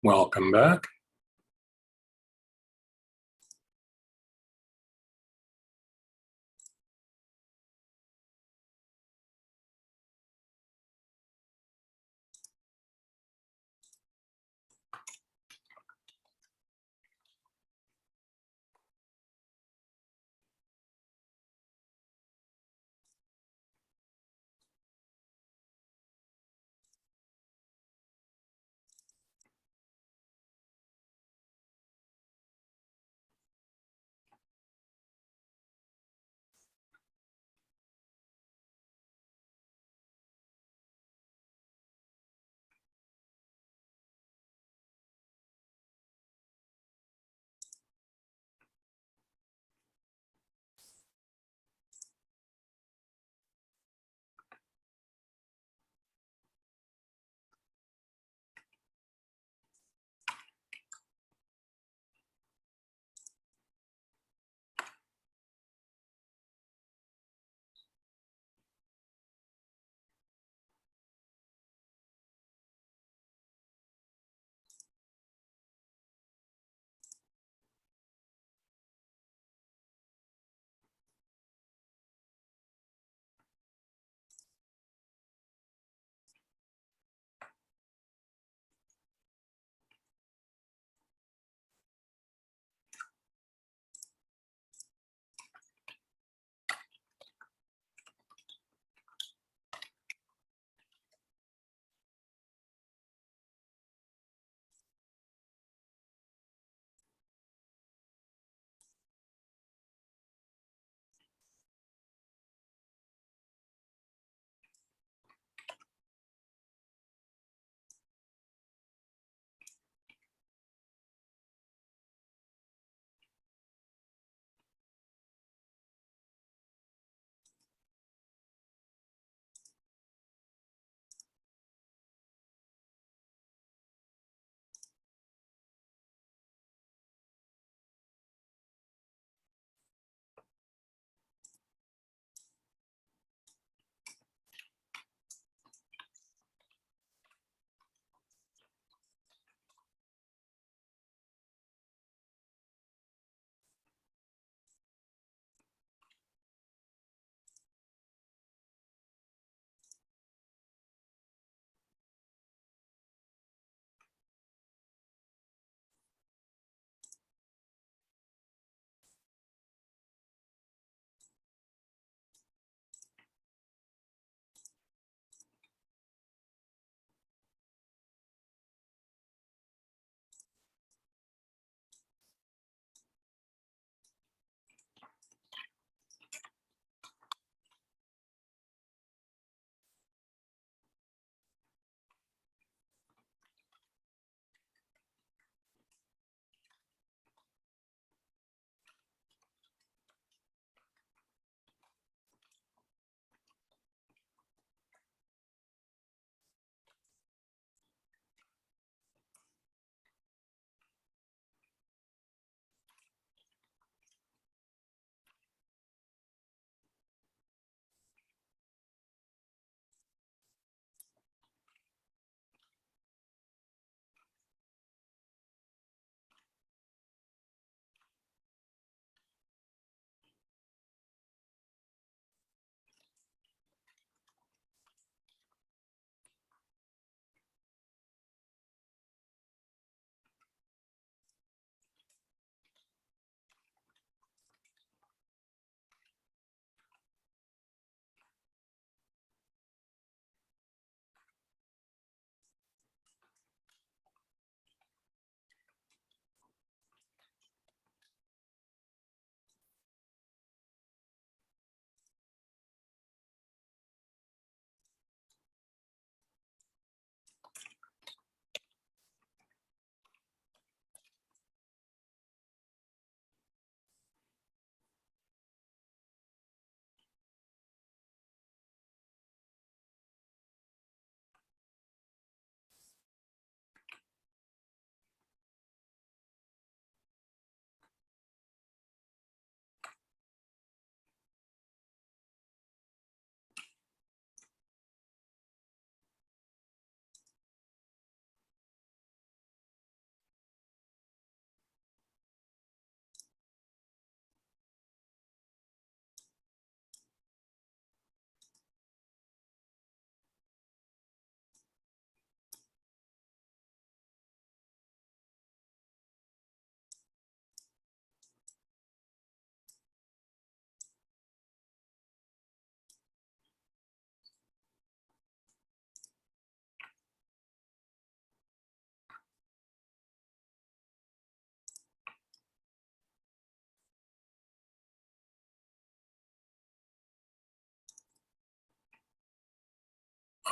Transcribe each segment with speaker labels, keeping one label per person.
Speaker 1: Welcome back.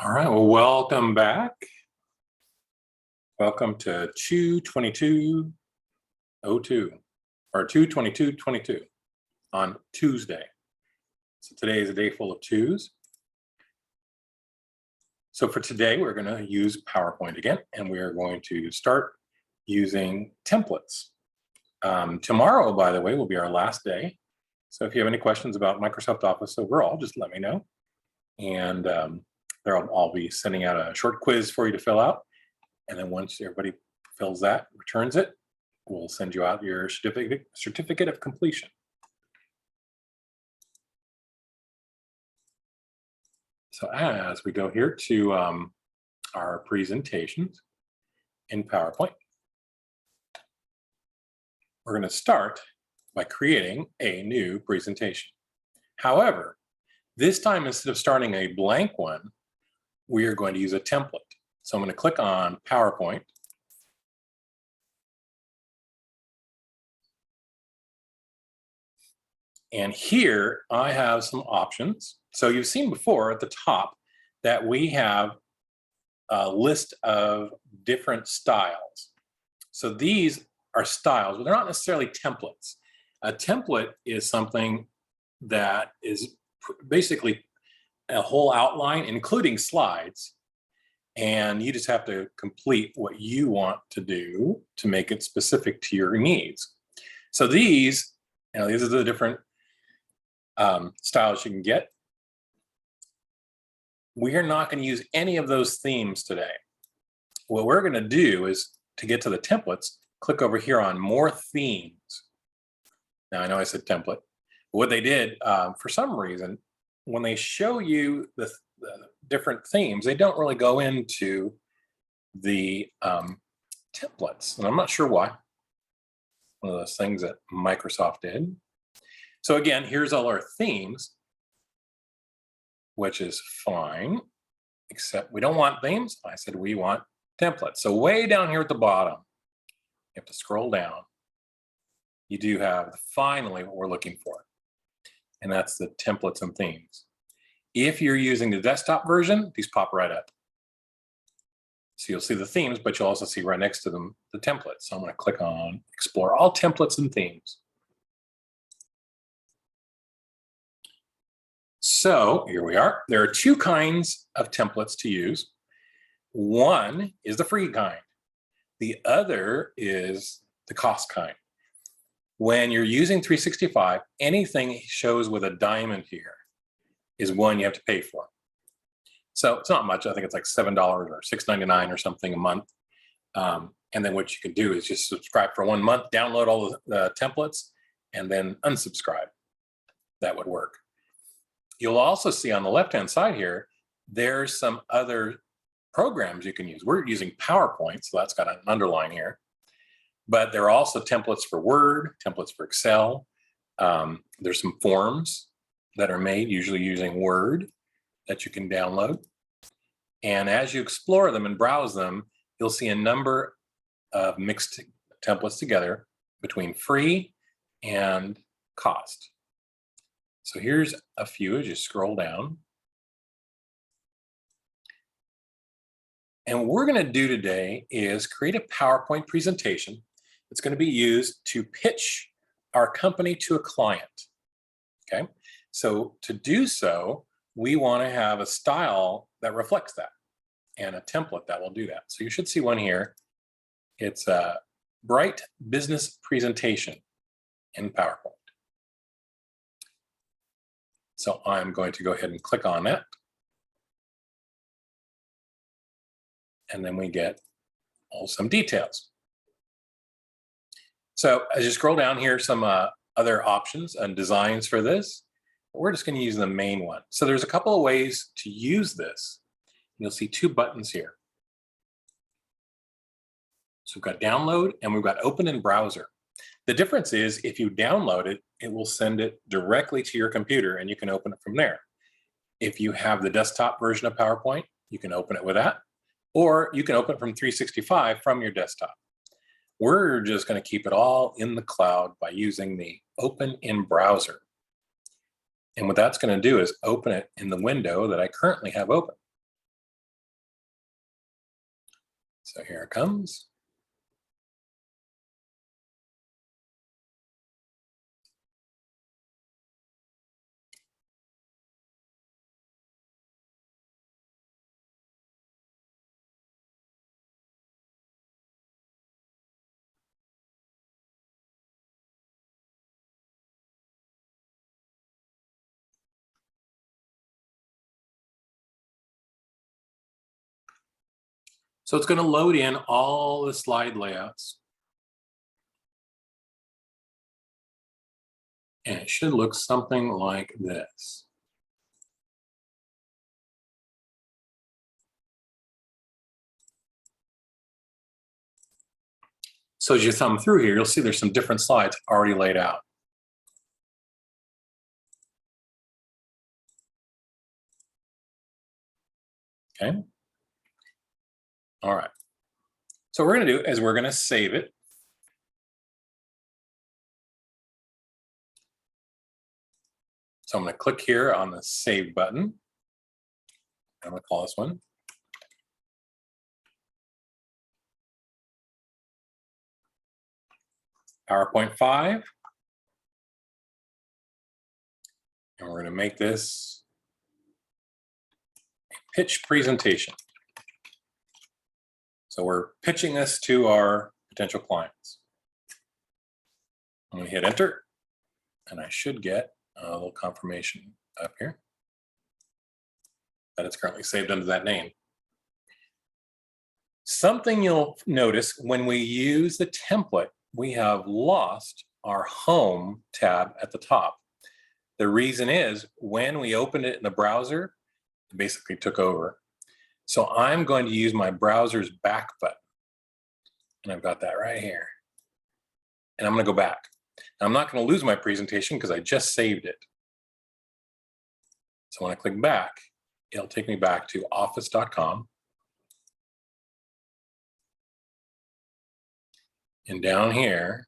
Speaker 1: All right, well, welcome back. Welcome to 22202 or 22222 on Tuesday. So today is a day full of twos. So for today, we're going to use PowerPoint again, and we are going to start using templates. Tomorrow, by the way, will be our last day. So if you have any questions about Microsoft Office overall, just let me know. And I'll be sending out a short quiz for you to fill out. And then once everybody fills that, returns it, we'll send you out your certificate of completion. So as we go here to our presentations in PowerPoint, we're going to start by creating a new presentation. However, this time, instead of starting a blank one, we are going to use a template. So I'm going to click on PowerPoint. And here I have some options. So you've seen before at the top that we have a list of different styles. So these are styles, but they're not necessarily templates. A template is something that is basically a whole outline, including slides, and you just have to complete what you want to do to make it specific to your needs. So these are the different styles you can get. We are not going to use any of those themes today. What we're going to do is, to get to the templates, click over here on More Themes. Now, I know I said template. But what they did, for some reason, when they show you the different themes, they don't really go into the templates. And I'm not sure why. One of those things that Microsoft did. So again, here's all our themes, which is fine, except we don't want themes. I said we want templates. So way down here at the bottom, you have to scroll down. You do have finally what we're looking for, and that's the templates and themes. If you're using the desktop version, these pop right up. So you'll see the themes, but you'll also see right next to them the templates. So I'm going to click on Explore All Templates and Themes. So here we are. There are two kinds of templates to use. One is the free kind. The other is the cost kind. When you're using 365, anything shows with a diamond here is one you have to pay for. So it's not much. I think it's like $7 or $6.99 or something a month. And then what you can do is just subscribe for 1 month, download all the templates, and then unsubscribe. That would work. You'll also see on the left-hand side here, there's some other programs you can use. We're using PowerPoint, so that's got an underline here. But there are also templates for Word, templates for Excel. There's some forms that are made, usually using Word, that you can download. And as you explore them and browse them, you'll see a number of mixed templates together between free and cost. So here's a few as you scroll down. And what we're going to do today is create a PowerPoint presentation that's going to be used to pitch our company to a client. Okay, so to do so, we want to have a style that reflects that and a template that will do that. So you should see one here. It's a Bright Business Presentation in PowerPoint. So I'm going to go ahead and click on that. And then we get some details. So as you scroll down here, some other options and designs for this. We're just going to use the main one. So there's a couple of ways to use this. You'll see two buttons here. So we've got download and we've got open in browser. The difference is if you download it, it will send it directly to your computer and you can open it from there. If you have the desktop version of PowerPoint, you can open it with that, or you can open it from 365 from your desktop. We're just going to keep it all in the cloud by using the open in browser. And what that's going to do is open it in the window that I currently have open. So here it comes. So it's going to load in all the slide layouts. And it should look something like this. So as you thumb through here, you'll see there's some different slides already laid out. Okay. All right. So what we're going to do is we're going to save it. So I'm going to click here on the Save button. I'm going to call this one PowerPoint 5. And we're going to make this a pitch presentation. So we're pitching this to our potential clients. I'm going to hit enter, and I should get a little confirmation up here that it's currently saved under that name. Something you'll notice when we use the template, we have lost our home tab at the top. The reason is when we opened it in the browser, it basically took over. So I'm going to use my browser's back button. And I've got that right here. And I'm going to go back. Now, I'm not going to lose my presentation because I just saved it. So when I click back, it'll take me back to office.com. And down here,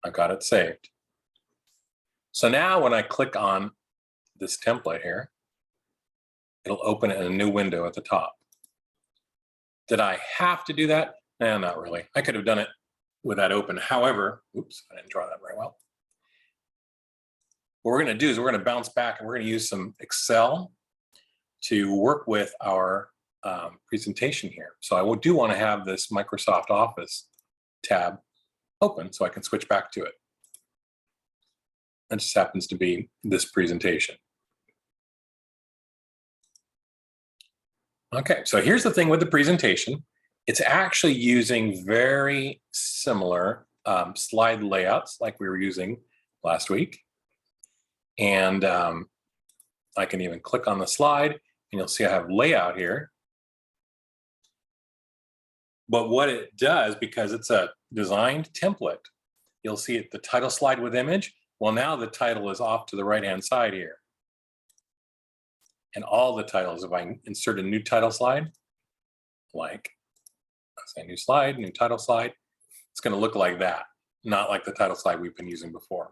Speaker 1: I've got it saved. So now when I click on this template here, it'll open it in a new window at the top. Did I have to do that? No, not really. I could have done it with that open. However, oops, I didn't draw that very well. What we're going to do is we're going to bounce back and we're going to use some Excel to work with our presentation here. So I do want to have this Microsoft Office tab open so I can switch back to it. That just happens to be this presentation. Okay, so here's the thing with the presentation. It's actually using very similar slide layouts like we were using last week. And I can even click on the slide and you'll see I have layout here. But what it does, because it's a designed template, you'll see it, the title slide with image. Well, now the title is off to the right-hand side here. And all the titles, if I insert a new title slide, like, let's say new slide, new title slide, it's going to look like that, not like the title slide we've been using before.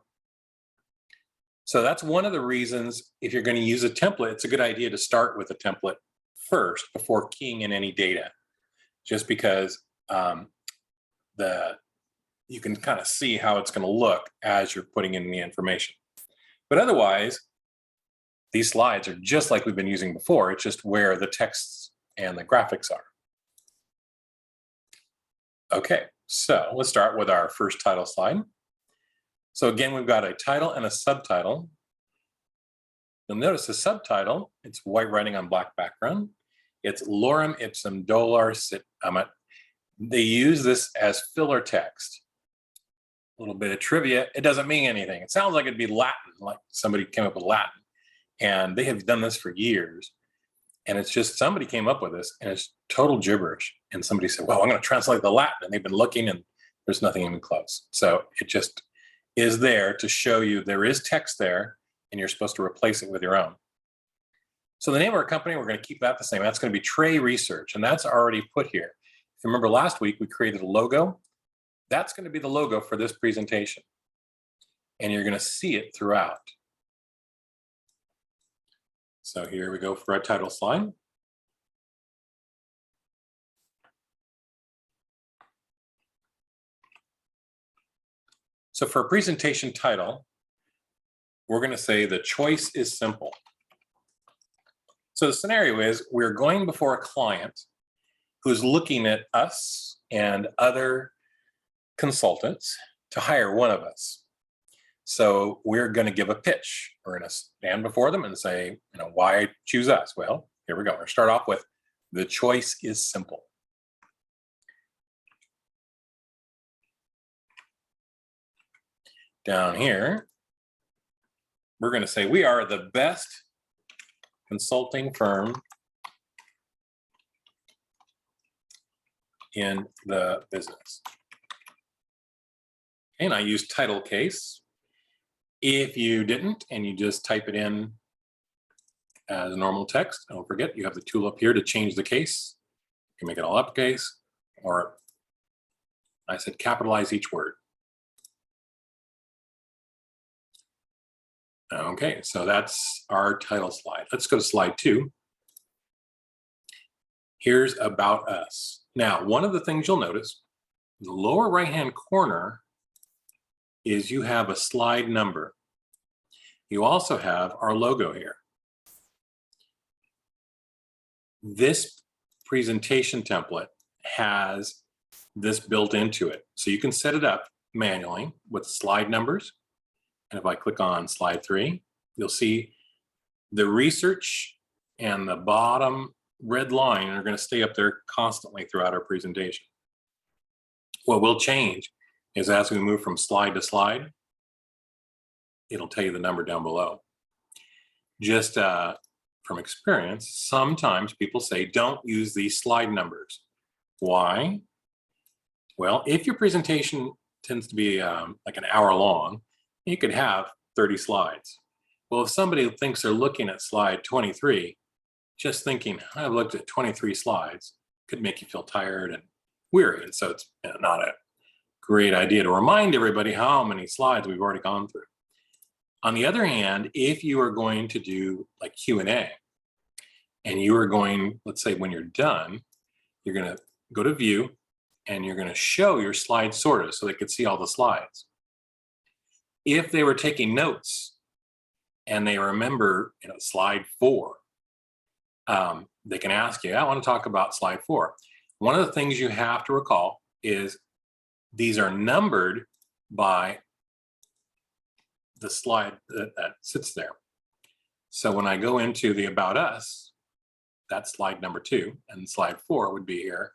Speaker 1: So that's one of the reasons, if you're going to use a template, it's a good idea to start with a template first before keying in any data, just because you can kind of see how it's going to look as you're putting in the information. But otherwise, these slides are just like we've been using before. It's just where the texts and the graphics are. Okay, so let's start with our first title slide. So again, we've got a title and a subtitle. You'll notice the subtitle, it's white writing on black background. It's lorem ipsum dolor sit amet. They use this as filler text. A little bit of trivia, it doesn't mean anything. It sounds like it'd be Latin, like somebody came up with Latin. And they have done this for years. And it's just somebody came up with this and it's total gibberish. And somebody said, well, I'm going to translate the Latin. And they've been looking and there's nothing even close. So it just is there to show you there is text there and you're supposed to replace it with your own. So the name of our company, we're going to keep that the same. That's going to be Trey Research. And that's already put here. If you remember last week, we created a logo. That's going to be the logo for this presentation. And you're going to see it throughout. So here we go for a title slide. So for a presentation title, we're going to say the choice is simple. So the scenario is we're going before a client who's looking at us and other consultants to hire one of us. So we're going to give a pitch. We're going to stand before them and say, why choose us? Well, here we go. We're going to start off with the choice is simple. Down here, we're going to say we are the best consulting firm in the business. And I use title case. If you didn't and you just type it in as normal text, don't forget you have the tool up here to change the case. You can make it all uppercase, or I said capitalize each word. Okay, so that's our title slide. Let's go to slide 2. Here's about us. Now, one of the things you'll notice, in the lower right-hand corner is you have a slide number. You also have our logo here. This presentation template has this built into it. So you can set it up manually with slide numbers. And if I click on slide 3, you'll see the research and the bottom red line are going to stay up there constantly throughout our presentation. What will change is as we move from slide to slide, it'll tell you the number down below. Just from experience, sometimes people say don't use these slide numbers. Why? Well, if your presentation tends to be like an hour long, you could have 30 slides. Well, if somebody thinks they're looking at slide 23, just thinking, I've looked at 23 slides, could make you feel tired and weary. And so it's not a great idea to remind everybody how many slides we've already gone through. On the other hand, if you are going to do like Q&A, and you are going, let's say when you're done, you're going to go to view and you're going to show your slide sorter so they could see all the slides. If they were taking notes and they remember slide 4, they can ask you, I want to talk about slide 4. One of the things you have to recall is these are numbered by the slide that sits there. So when I go into the About Us, that's slide number 2, and slide 4 would be here,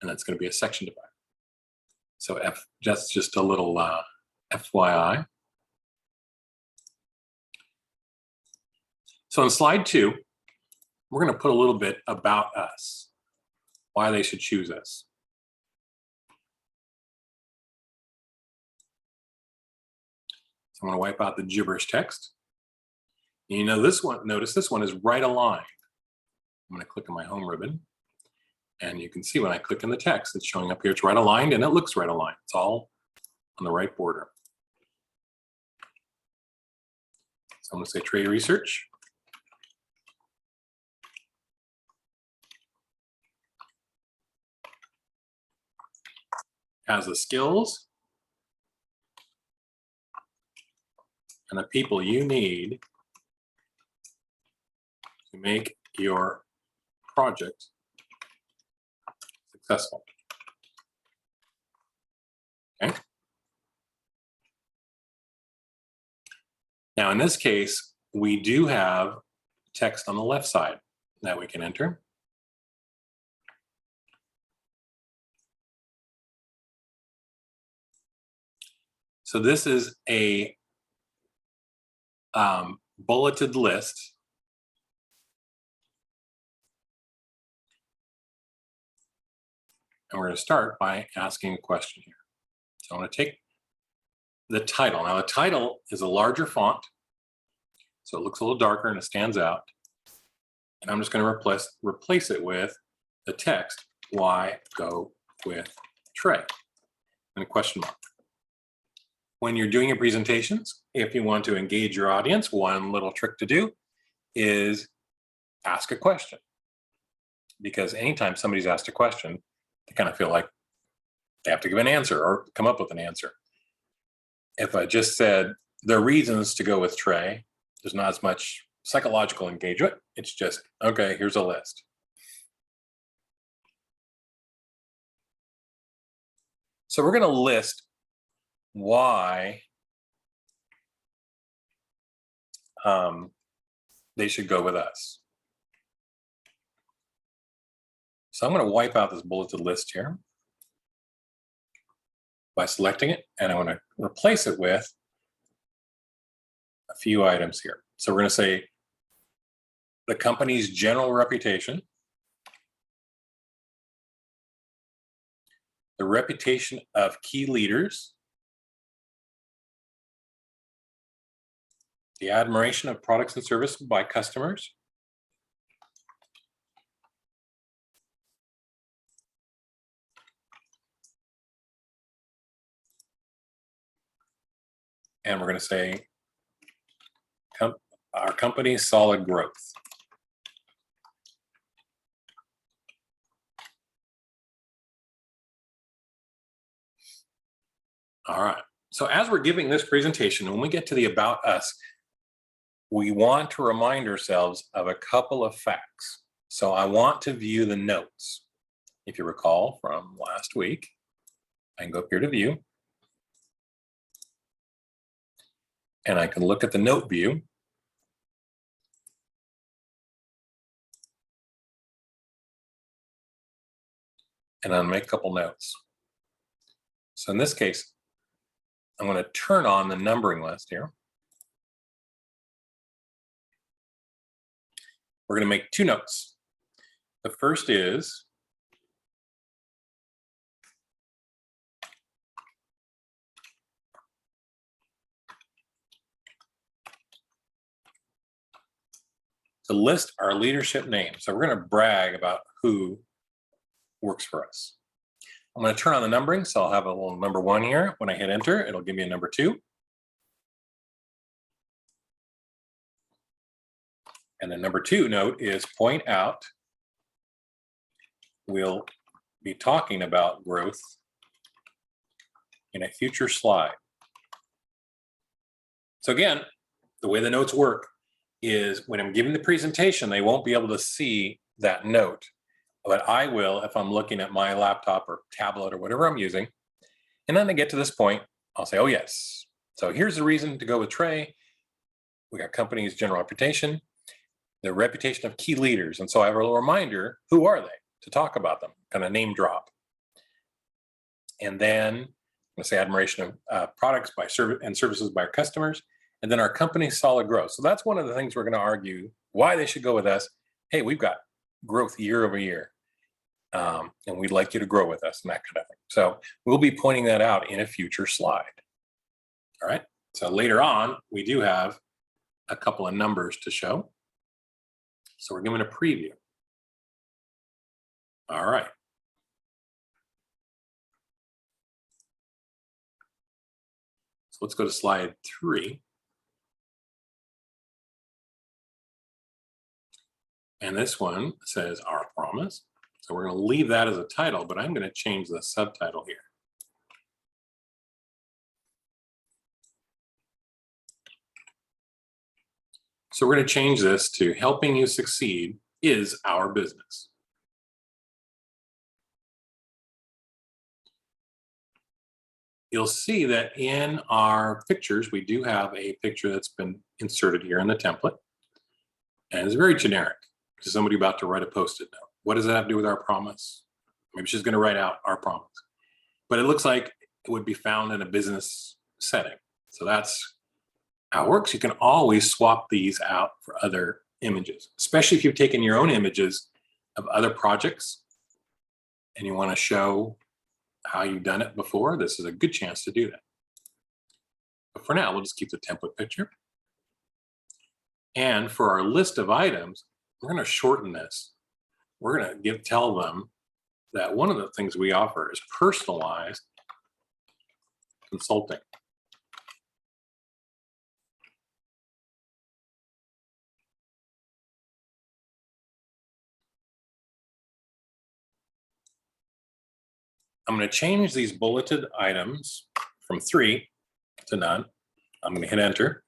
Speaker 1: and that's going to be a section divider. So just a little FYI. So in slide 2, we're going to put a little bit about us, why they should choose us. So I'm going to wipe out the gibberish text. And this one, notice this one is right aligned. I'm going to click on my home ribbon. And you can see when I click in the text, it's showing up here. It's right aligned and it looks right aligned. It's all on the right border. So I'm going to say trade research. Has the skills and the people you need to make your project successful. Okay. Now, in this case, we do have text on the left side that we can enter. So this is a bulleted list and we're going to start by asking a question here. So I'm going to take the title. Now the title is a larger font, so it looks a little darker and it stands out. And I'm just going to replace it with the text, why go with Trey, and a question mark. When you're doing your presentations, if you want to engage your audience, one little trick to do is ask a question. Because anytime somebody's asked a question, they kind of feel like they have to give an answer or come up with an answer. If I just said the reasons to go with Trey, there's not as much psychological engagement. It's just, okay, here's a list. So we're going to list why they should go with us. So I'm going to wipe out this bulleted list here by selecting it, and I want to replace it with a few items here. So we're going to say the company's general reputation, the reputation of key leaders, the admiration of products and services by customers, and we're going to say our company's solid growth. All right. So as we're giving this presentation, when we get to the About Us, we want to remind ourselves of a couple of facts. So I want to view the notes. If you recall from last week, I can go up here to View. And I can look at the note view. And I'll make a couple notes. So in this case, I'm going to turn on the numbering list here. We're going to make two notes. The first is to list our leadership names. So we're going to brag about who works for us. I'm going to turn on the numbering, so I'll have a little number 1 here. When I hit enter, it'll give me a number 2. And the number 2 note is point out. We'll be talking about growth in a future slide. So again, the way the notes work is when I'm giving the presentation, they won't be able to see that note, but I will if I'm looking at my laptop or tablet or whatever I'm using. And then I get to this point, I'll say, oh yes. So here's the reason to go with Trey. We got company's general reputation, the reputation of key leaders. And so I have a little reminder, who are they, to talk about them, kind of name drop. And then I'm going to say admiration of products by and services by our customers, and then our company's solid growth. So that's one of the things we're going to argue why they should go with us. Hey, we've got growth year over year, and we'd like you to grow with us and that kind of thing. So we'll be pointing that out in a future slide. All right. So later on, we do have a couple of numbers to show. So we're giving a preview. All right. So let's go to slide 3. And this one says Our Promise. So we're going to leave that as a title, but I'm going to change the subtitle here. So we're going to change this to Helping You Succeed is Our Business. You'll see that in our pictures, we do have a picture that's been inserted here in the template. And it's very generic. To somebody about to write a Post-it note. What does that have to do with Our Promise? Maybe she's going to write out Our Promise. But it looks like it would be found in a business setting. So that's how it works. You can always swap these out for other images, especially if you've taken your own images of other projects and you want to show how you've done it before. This is a good chance to do that. But for now, we'll just keep the template picture. And for our list of items, we're going to shorten this. We're going to tell them that one of the things we offer is personalized consulting. I'm going to change these bulleted items from 3 to none. I'm going to hit enter.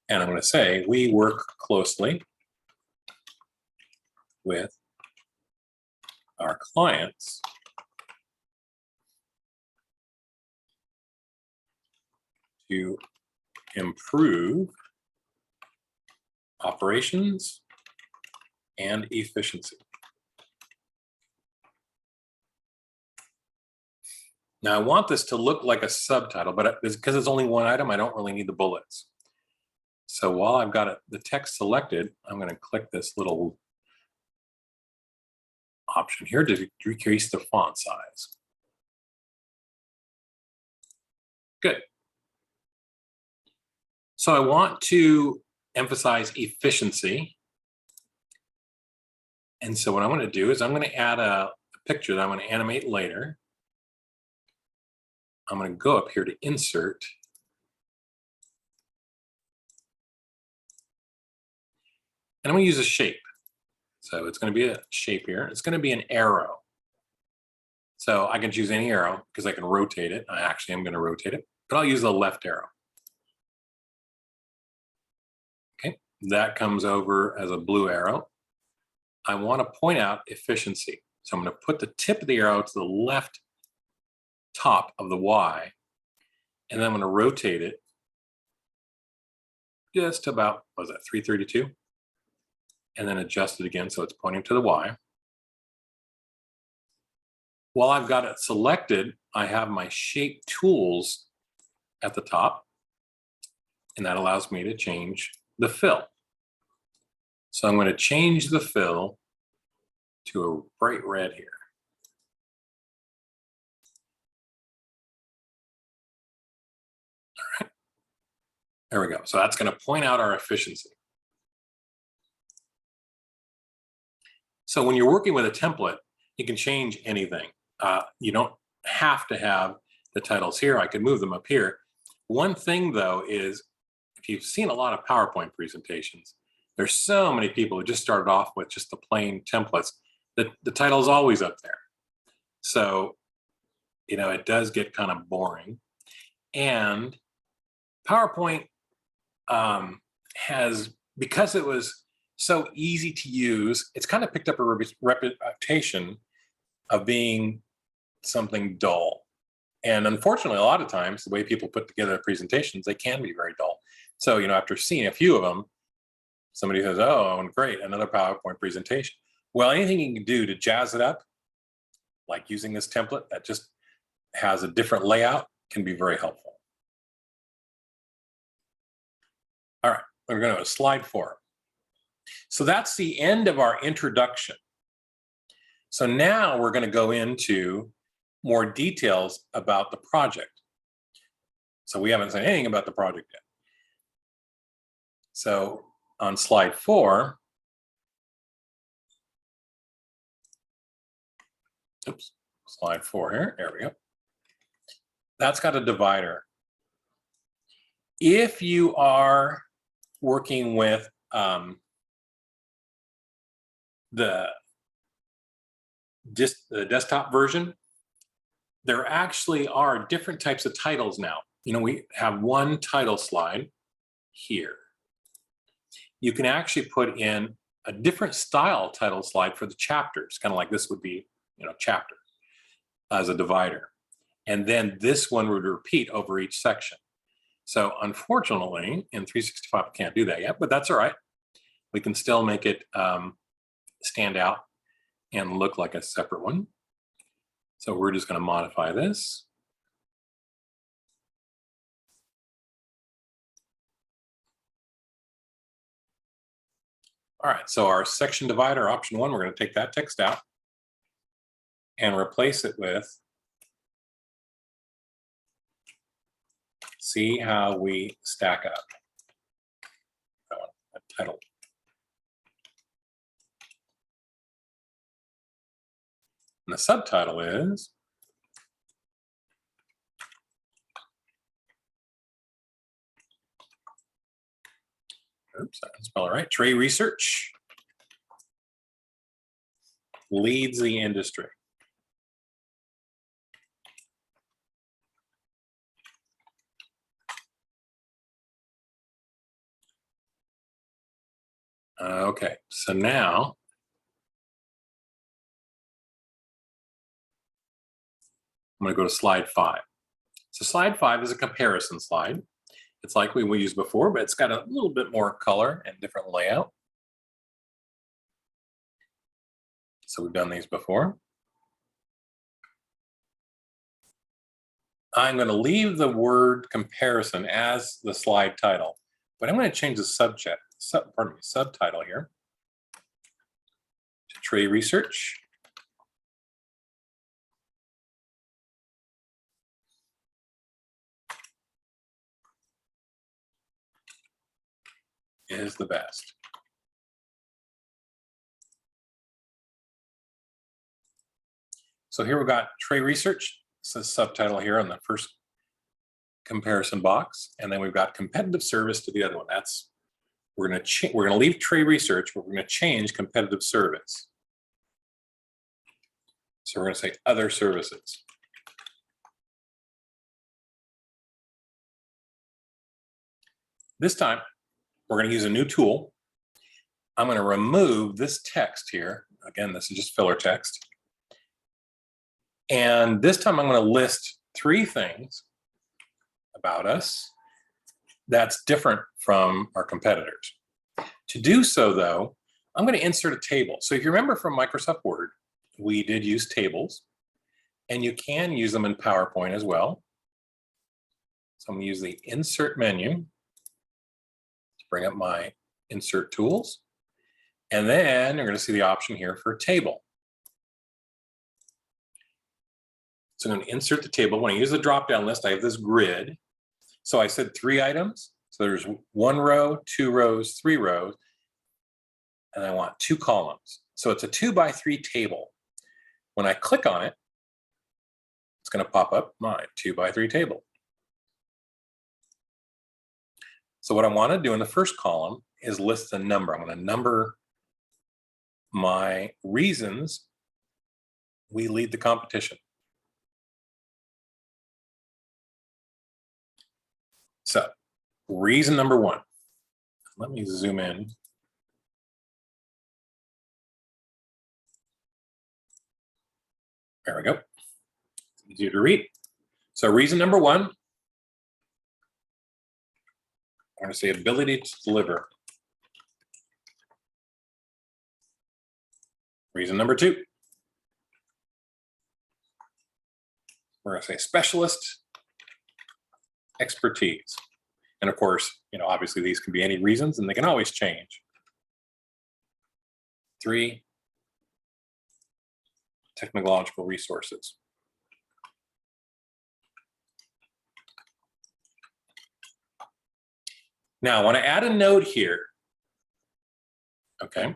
Speaker 1: And I'm going to say, we work closely with our clients to improve operations and efficiency. Now I want this to look like a subtitle, but because it's only one item, I don't really need the bullets. So while I've got the text selected, I'm going to click this little option here to decrease the font size. Good. So I want to emphasize efficiency. And so what I'm going to do is I'm going to add a picture that I'm going to animate later. I'm going to go up here to insert. And I'm going to use a shape. So it's going to be a shape here. It's going to be an arrow. So I can choose any arrow because I can rotate it. I actually am going to rotate it, but I'll use the left arrow. Okay, that comes over as a blue arrow. I want to point out efficiency. So I'm going to put the tip of the arrow to the left top of the Y, and then I'm going to rotate it just about, what was that, 332? And then adjust it again so it's pointing to the Y. While I've got it selected, I have my shape tools at the top, and that allows me to change the fill. So I'm going to change the fill to a bright red here. All right. There we go. So that's going to point out our efficiency. So when you're working with a template, you can change anything. You don't have to have the titles here. I can move them up here. One thing, though, is if you've seen a lot of PowerPoint presentations, there's so many people who just started off with just the plain templates that the title's always up there. So, you know, it does get kind of boring. And PowerPoint has, because it was so easy to use, it's kind of picked up a reputation of being something dull. And unfortunately, a lot of times, the way people put together presentations, they can be very dull. So, you know, after seeing a few of them, somebody says, oh, great, another PowerPoint presentation. Well, anything you can do to jazz it up, like using this template that just has a different layout, can be very helpful. All right, we're going to slide 4. So that's the end of our introduction. So now we're going to go into more details about the project. So we haven't said anything about the project yet. So on slide 4, oops, slide 4 here, there we go. That's got a divider. If you are working with the desktop version, there actually are different types of titles now. You know, we have one title slide here. You can actually put in a different style title slide for the chapters, kind of like this would be, you know, chapter as a divider. And then this one would repeat over each section. So unfortunately, in 365, I can't do that yet, but that's all right. We can still make it stand out and look like a separate one. So we're just going to modify this. All right, so our section divider, option 1, we're going to take that text out and replace it with, see how we stack up. A title. And the subtitle is oops, I didn't spell it right. Trade research leads the industry. Okay, so now I'm going to go to slide 5. So slide 5 is a comparison slide. It's like we used before, but it's got a little bit more color and different layout. So we've done these before. I'm going to leave the word comparison as the slide title, but I'm going to change the subtitle here to trade research. Is the best. So here we've got trade research. It says subtitle here on the first comparison box, and then we've got competitive service to the other one. That's we're going to leave trade research, but we're going to change competitive service. So we're going to say other services. This time, we're going to use a new tool. I'm going to remove this text here. Again, this is just filler text. And this time I'm going to list 3 things about us that's different from our competitors. To do so, though, I'm going to insert a table. So if you remember from Microsoft Word, we did use tables, and you can use them in PowerPoint as well. So I'm going to use the Insert menu to bring up my Insert tools. And then you're going to see the option here for a table. So I'm going to insert the table. When I use the drop-down list, I have this grid. So I said 3 items. So there's 1 row, 2 rows, 3 rows, and I want 2 columns. So it's a 2x3 table. When I click on it, it's going to pop up my 2x3 table. So what I want to do in the first column is list the number. I'm going to number my reasons we lead the competition. So reason number 1. Let me zoom in. There we go. It's easier to read. So reason number 1, I'm going to say ability to deliver. Reason number 2, we're going to say specialist expertise. And of course, obviously these can be any reasons and they can always change. 3, technological resources. Now I want to add a note here. Okay.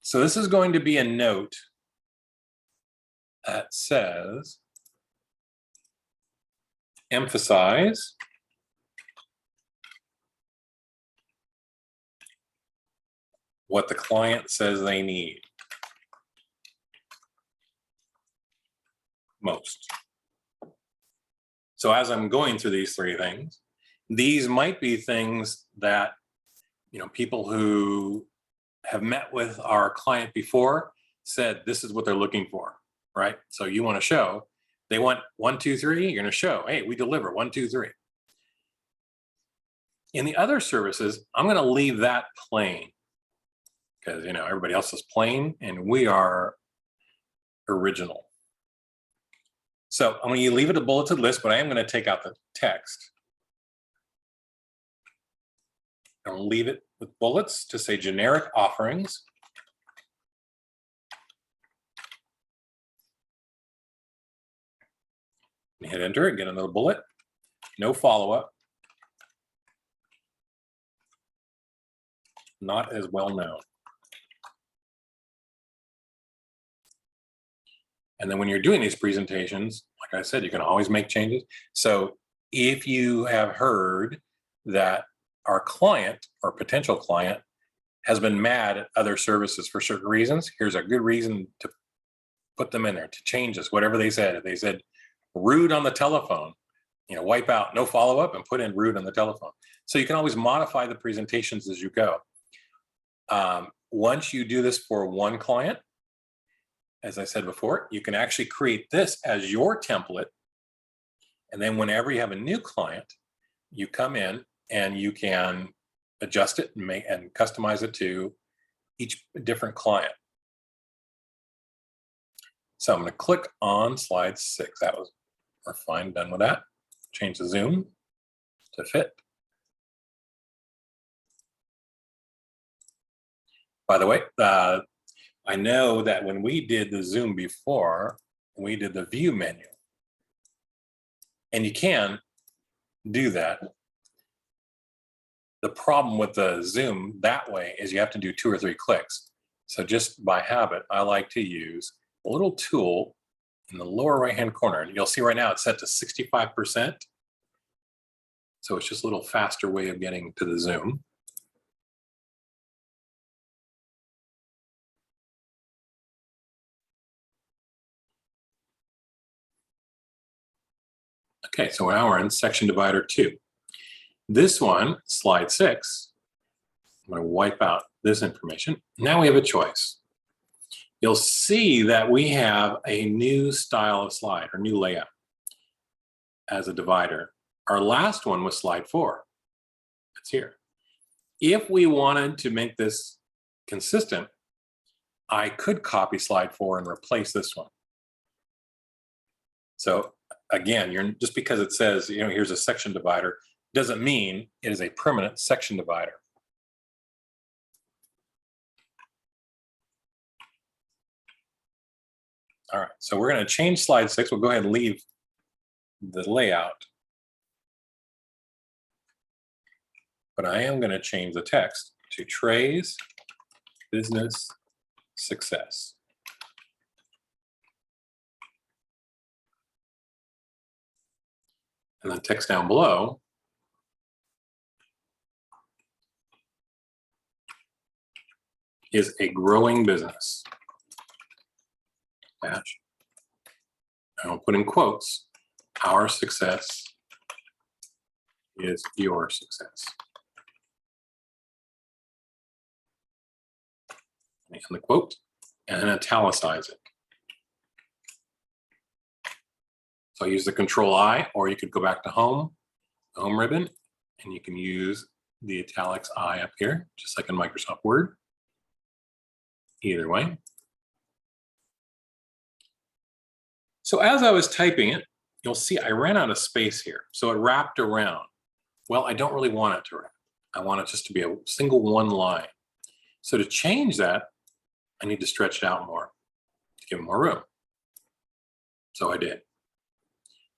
Speaker 1: So this is going to be a note that says, emphasize what the client says they need most. So as I'm going through these 3 things, these might be things that, people who have met with our client before said this is what they're looking for, right? So you want to show, they want 1, 2, 3, you're going to show, hey, we deliver 1, 2, 3. In the other services, I'm going to leave that plain because, everybody else is plain and we are original. So I'm going to leave it a bulleted list, but I am going to take out the text. I'll leave it with bullets to say generic offerings. And hit enter and get another bullet. No follow-up. Not as well known. And then when you're doing these presentations, like I said, you can always make changes. So if you have heard that our client or potential client has been mad at other services for certain reasons, here's a good reason to put them in there, to change this, whatever they said. If they said rude on the telephone, wipe out no follow-up and put in rude on the telephone. So you can always modify the presentations as you go. Once you do this for one client, as I said before, you can actually create this as your template. And then whenever you have a new client, you come in and you can adjust it and customize it to each different client. So I'm going to click on slide 6. We're fine, done with that. Change the zoom to fit. By the way, I know that when we did the zoom before, we did the view menu. And you can do that. The problem with the zoom that way is you have to do 2 or 3 clicks. So just by habit, I like to use a little tool in the lower right-hand corner. And you'll see right now it's set to 65%. So it's just a little faster way of getting to the zoom. Okay, so now we're in section divider 2. This one, slide 6, I'm going to wipe out this information. Now we have a choice. You'll see that we have a new style of slide or new layout as a divider. Our last one was slide 4. It's here. If we wanted to make this consistent, I could copy slide 4 and replace this one. So again, just because it says, here's a section divider, doesn't mean it is a permanent section divider. All right, so we're going to change slide 6. We'll go ahead and leave the layout. But I am going to change the text to Trey's Business Success. And the text down below is a growing business. Dash. I'll put in quotes, our success is your success. And the quote, and then italicize it. So I use the Control-I, or you could go back to home, the home ribbon, and you can use the italics I up here, just like in Microsoft Word. Either way. So as I was typing it, you'll see I ran out of space here. So it wrapped around. Well, I don't really want it to wrap. I want it just to be a single one line. So to change that, I need to stretch it out more to give it more room. So I did.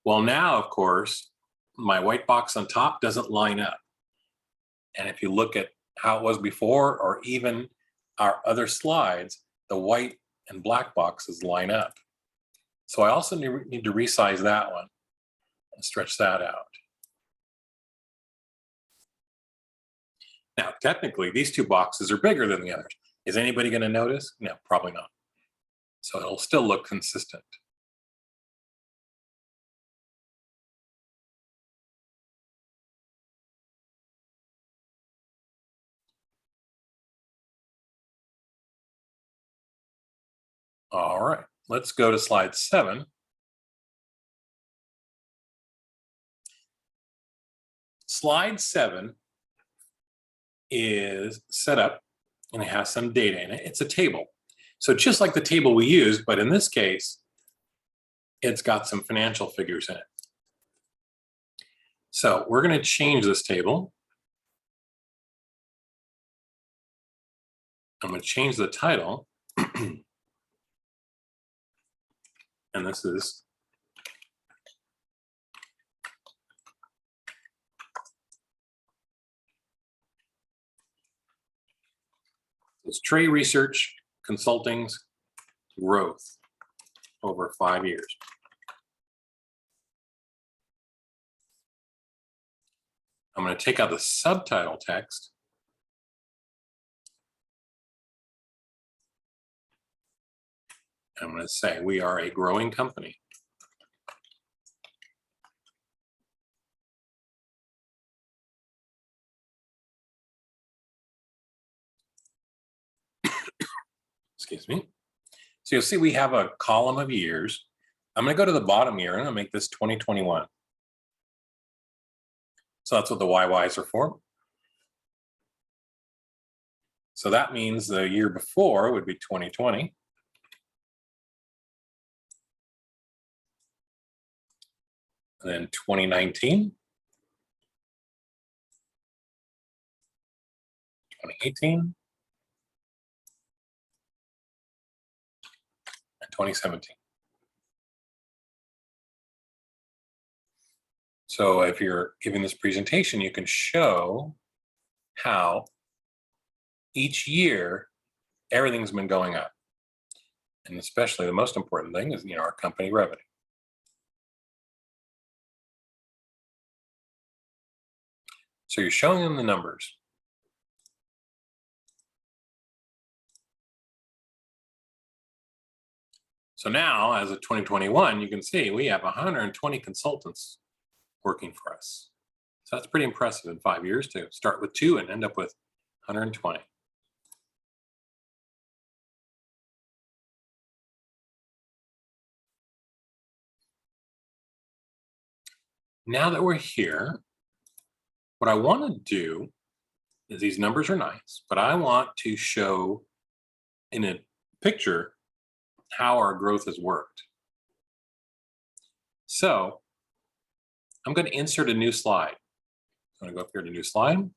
Speaker 1: Well, now, of course, my white box on top doesn't line up. And if you look at how it was before, or even our other slides, the white and black boxes line up. So I also need to resize that one and stretch that out. Now, technically, these 2 boxes are bigger than the others. Is anybody going to notice? No, probably not. So it'll still look consistent. All right, let's go to slide 7. Slide 7 is set up and it has some data in it. It's a table. So just like the table we used, but in this case, it's got some financial figures in it. So we're going to change this table. I'm going to change the title. And this is Trey Research Consulting's growth over 5 years. I'm going to take out the subtitle text. I'm going to say we are a growing company. excuse me. So you'll see we have a column of years. I'm going to go to the bottom year and I'm going to make this 2021. So that's what the YYs are for. So that means the year before would be 2020. And then 2019. 2018. And 2017. So if you're giving this presentation, you can show how each year everything's been going up. And especially the most important thing is, our company revenue. So you're showing them the numbers. So now, as of 2021, you can see we have 120 consultants working for us. So that's pretty impressive in 5 years to start with 2 and end up with 120. Now that we're here, what I want to do is, these numbers are nice, but I want to show in a picture how our growth has worked. So I'm going to insert a new slide. I'm going to go up here to new slide.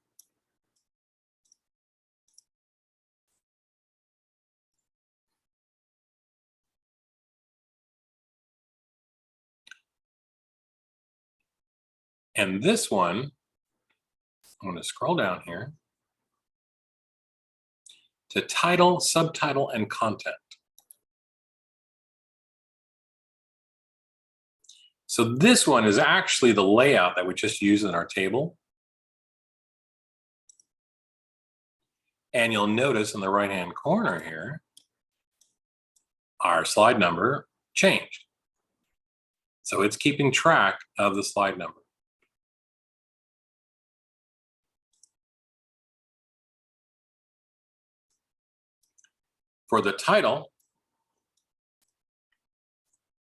Speaker 1: And this one, I'm going to scroll down here to title, subtitle, and content. So this one is actually the layout that we just used in our table. And you'll notice in the right-hand corner here, our slide number changed. So it's keeping track of the slide number. For the title,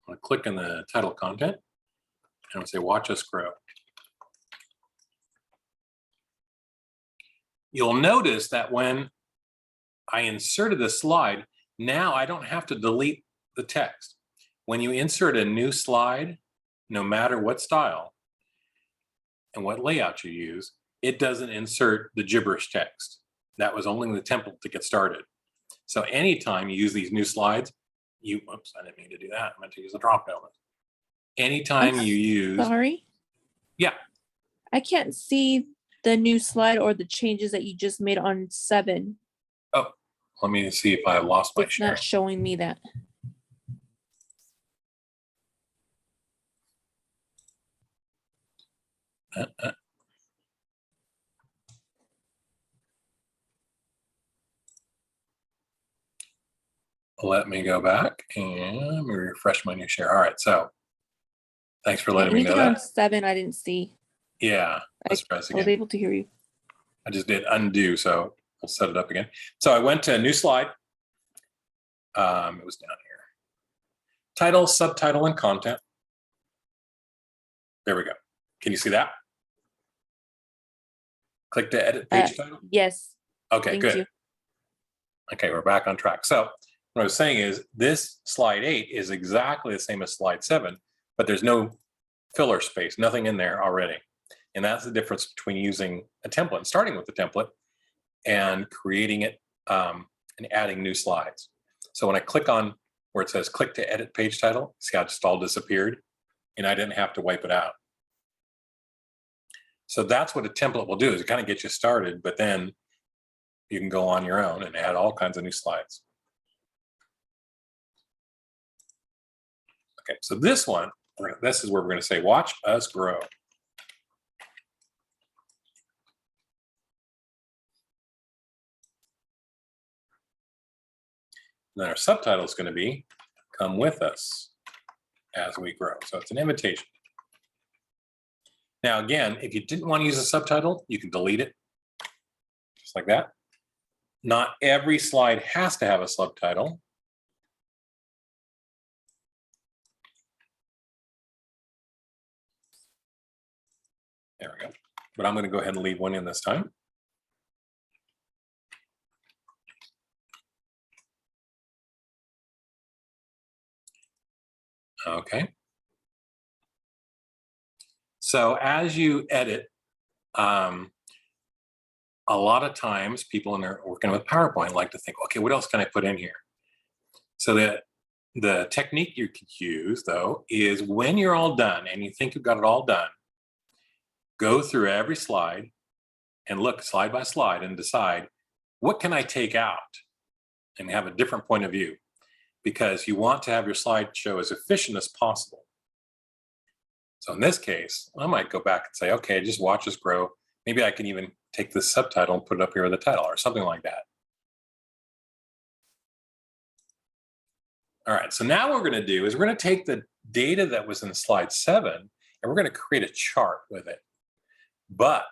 Speaker 1: I'm going to click in the title content and I'll say, watch us grow. You'll notice that when I inserted the slide, now I don't have to delete the text. When you insert a new slide, no matter what style and what layout you use, it doesn't insert the gibberish text. That was only the template to get started. So anytime you use these new slides, oops, I didn't mean to do that. I meant to use the drop down list. Anytime you use.
Speaker 2: Sorry?
Speaker 1: Yeah.
Speaker 2: I can't see the new slide or the changes that you just made on 7.
Speaker 1: Oh, let me see if I lost my
Speaker 2: It's
Speaker 1: share.
Speaker 2: not showing me that.
Speaker 1: Let me go back and let me refresh my new share. All right, so thanks for letting me know
Speaker 2: Anything on
Speaker 1: that.
Speaker 2: 7, I didn't see.
Speaker 1: Yeah, let's try this
Speaker 2: I was
Speaker 1: again.
Speaker 2: able to hear you.
Speaker 1: I just did undo, so we'll set it up again. So I went to a new slide. It was down here. Title, subtitle, and content. There we go. Can you see that? Click to edit page title.
Speaker 2: Yes.
Speaker 1: Okay,
Speaker 2: Thank
Speaker 1: good.
Speaker 2: you.
Speaker 1: Okay, we're back on track. So what I was saying is, this slide 8 is exactly the same as slide 7, but there's no filler space, nothing in there already. And that's the difference between using a template, starting with the template, and creating it and adding new slides. So when I click on where it says click to edit page title, see how it just all disappeared, and I didn't have to wipe it out. So that's what a template will do, is it kind of get you started, but then you can go on your own and add all kinds of new slides. Okay, so this one, this is where we're going to say, watch us grow. And then our subtitle is going to be, come with us as we grow. So it's an invitation. Now, again, if you didn't want to use a subtitle, you can delete it, just like that. not every slide has to have a subtitle. There we go. But I'm going to go ahead and leave one in this time. Okay. So as you edit, a lot of times people when they're working with PowerPoint like to think, okay, what else can I put in here? So the technique you could use, though, is when you're all done and you think you've got it all done, go through every slide and look slide by slide and decide, what can I take out? And have a different point of view, because you want to have your slideshow as efficient as possible. So in this case, I might go back and say, okay, just watch this grow. Maybe I can even take this subtitle and put it up here with the title or something like that. All right, so now what we're going to do is we're going to take the data that was in slide 7 and we're going to create a chart with it. But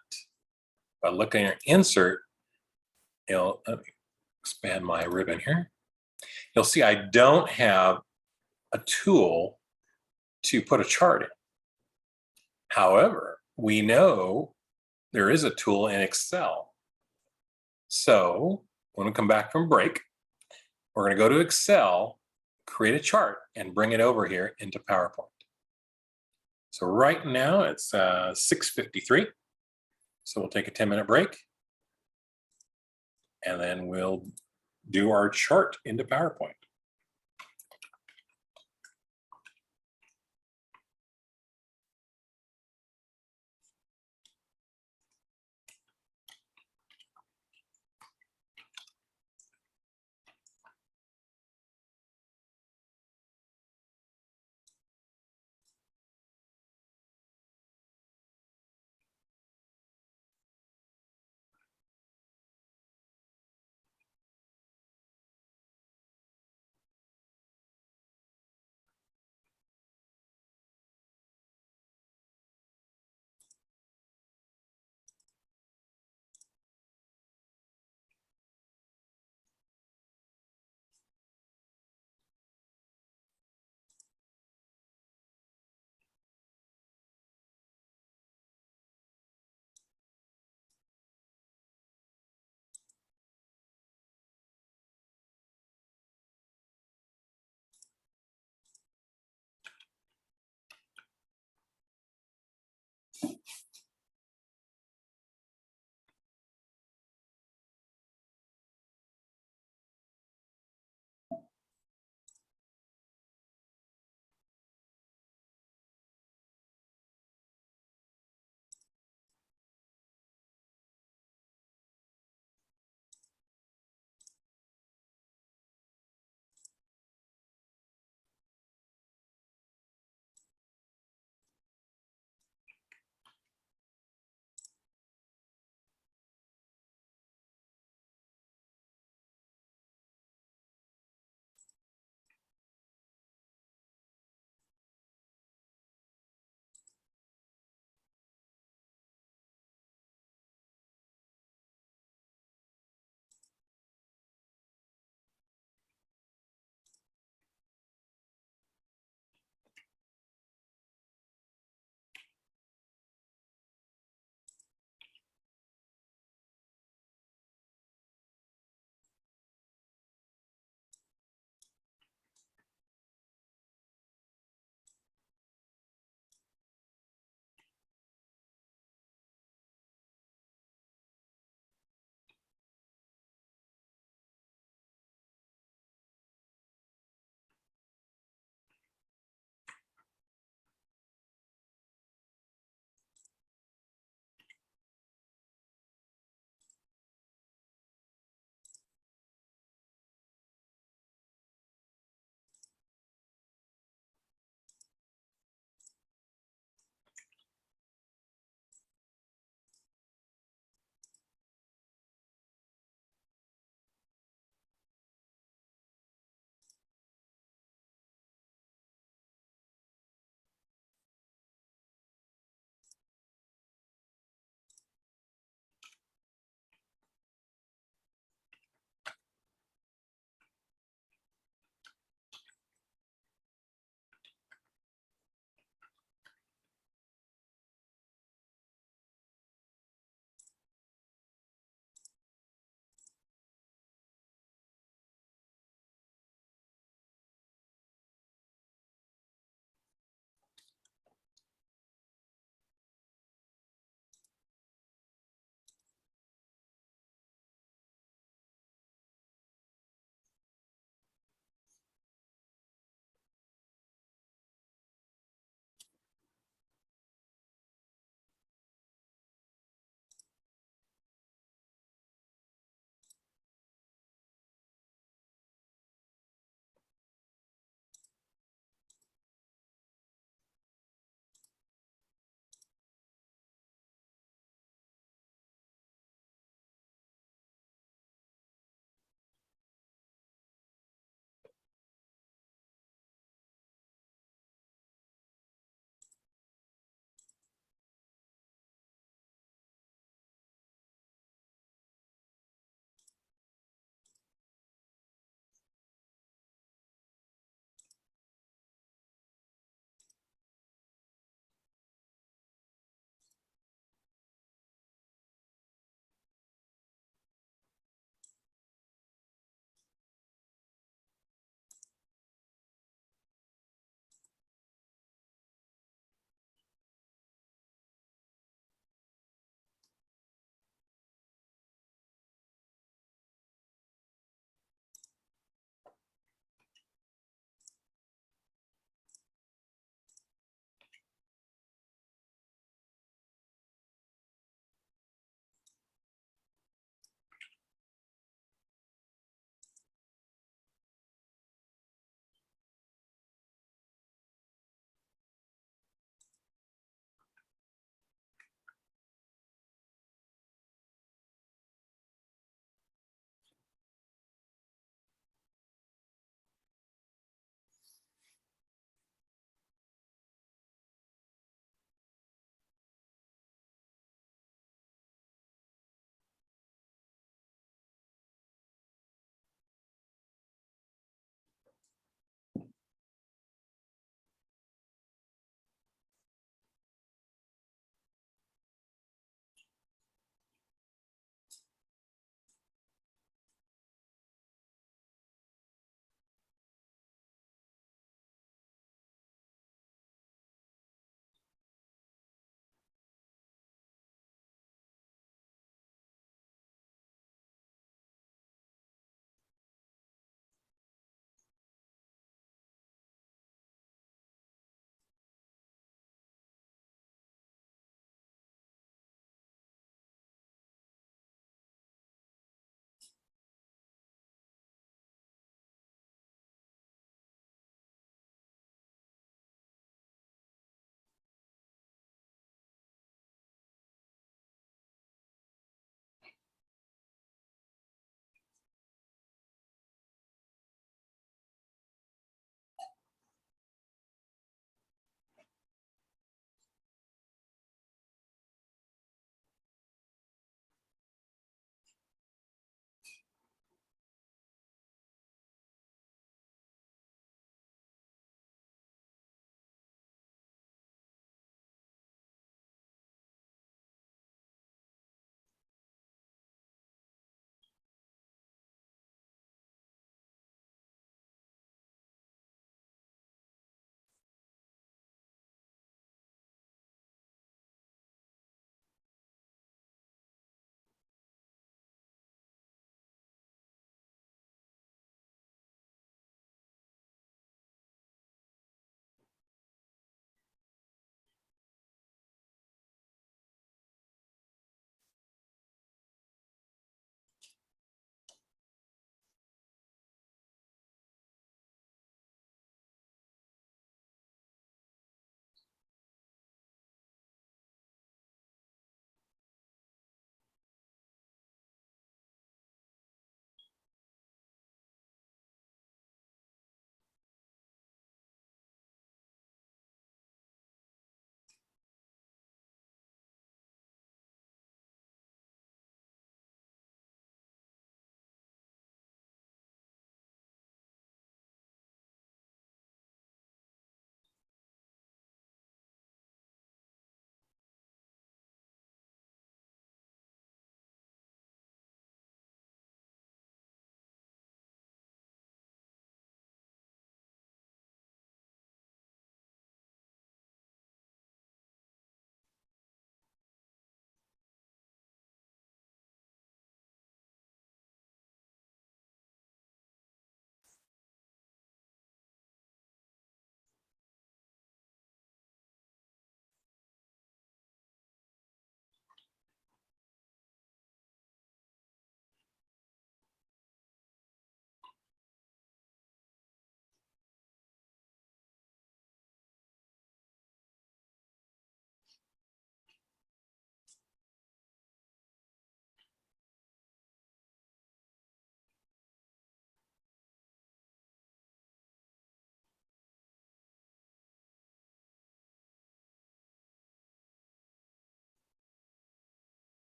Speaker 1: by looking at insert, let me expand my ribbon here. You'll see I don't have a tool to put a chart in. However, we know there is a tool in Excel. So when we come back from break, we're going to go to Excel, create a chart, and bring it over here into PowerPoint. So right now it's 6:53. So we'll take a 10-minute break, and then we'll do our chart into PowerPoint.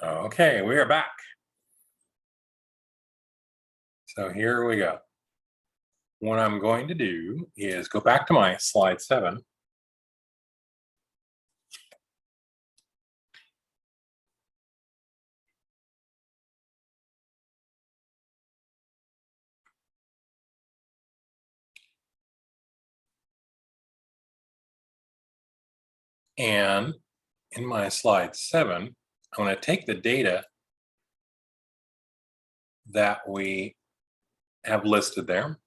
Speaker 1: Okay, we are back. So here we go. What I'm going to do is go back to my slide 7. And in my slide 7, I'm going to take the data that we have listed there.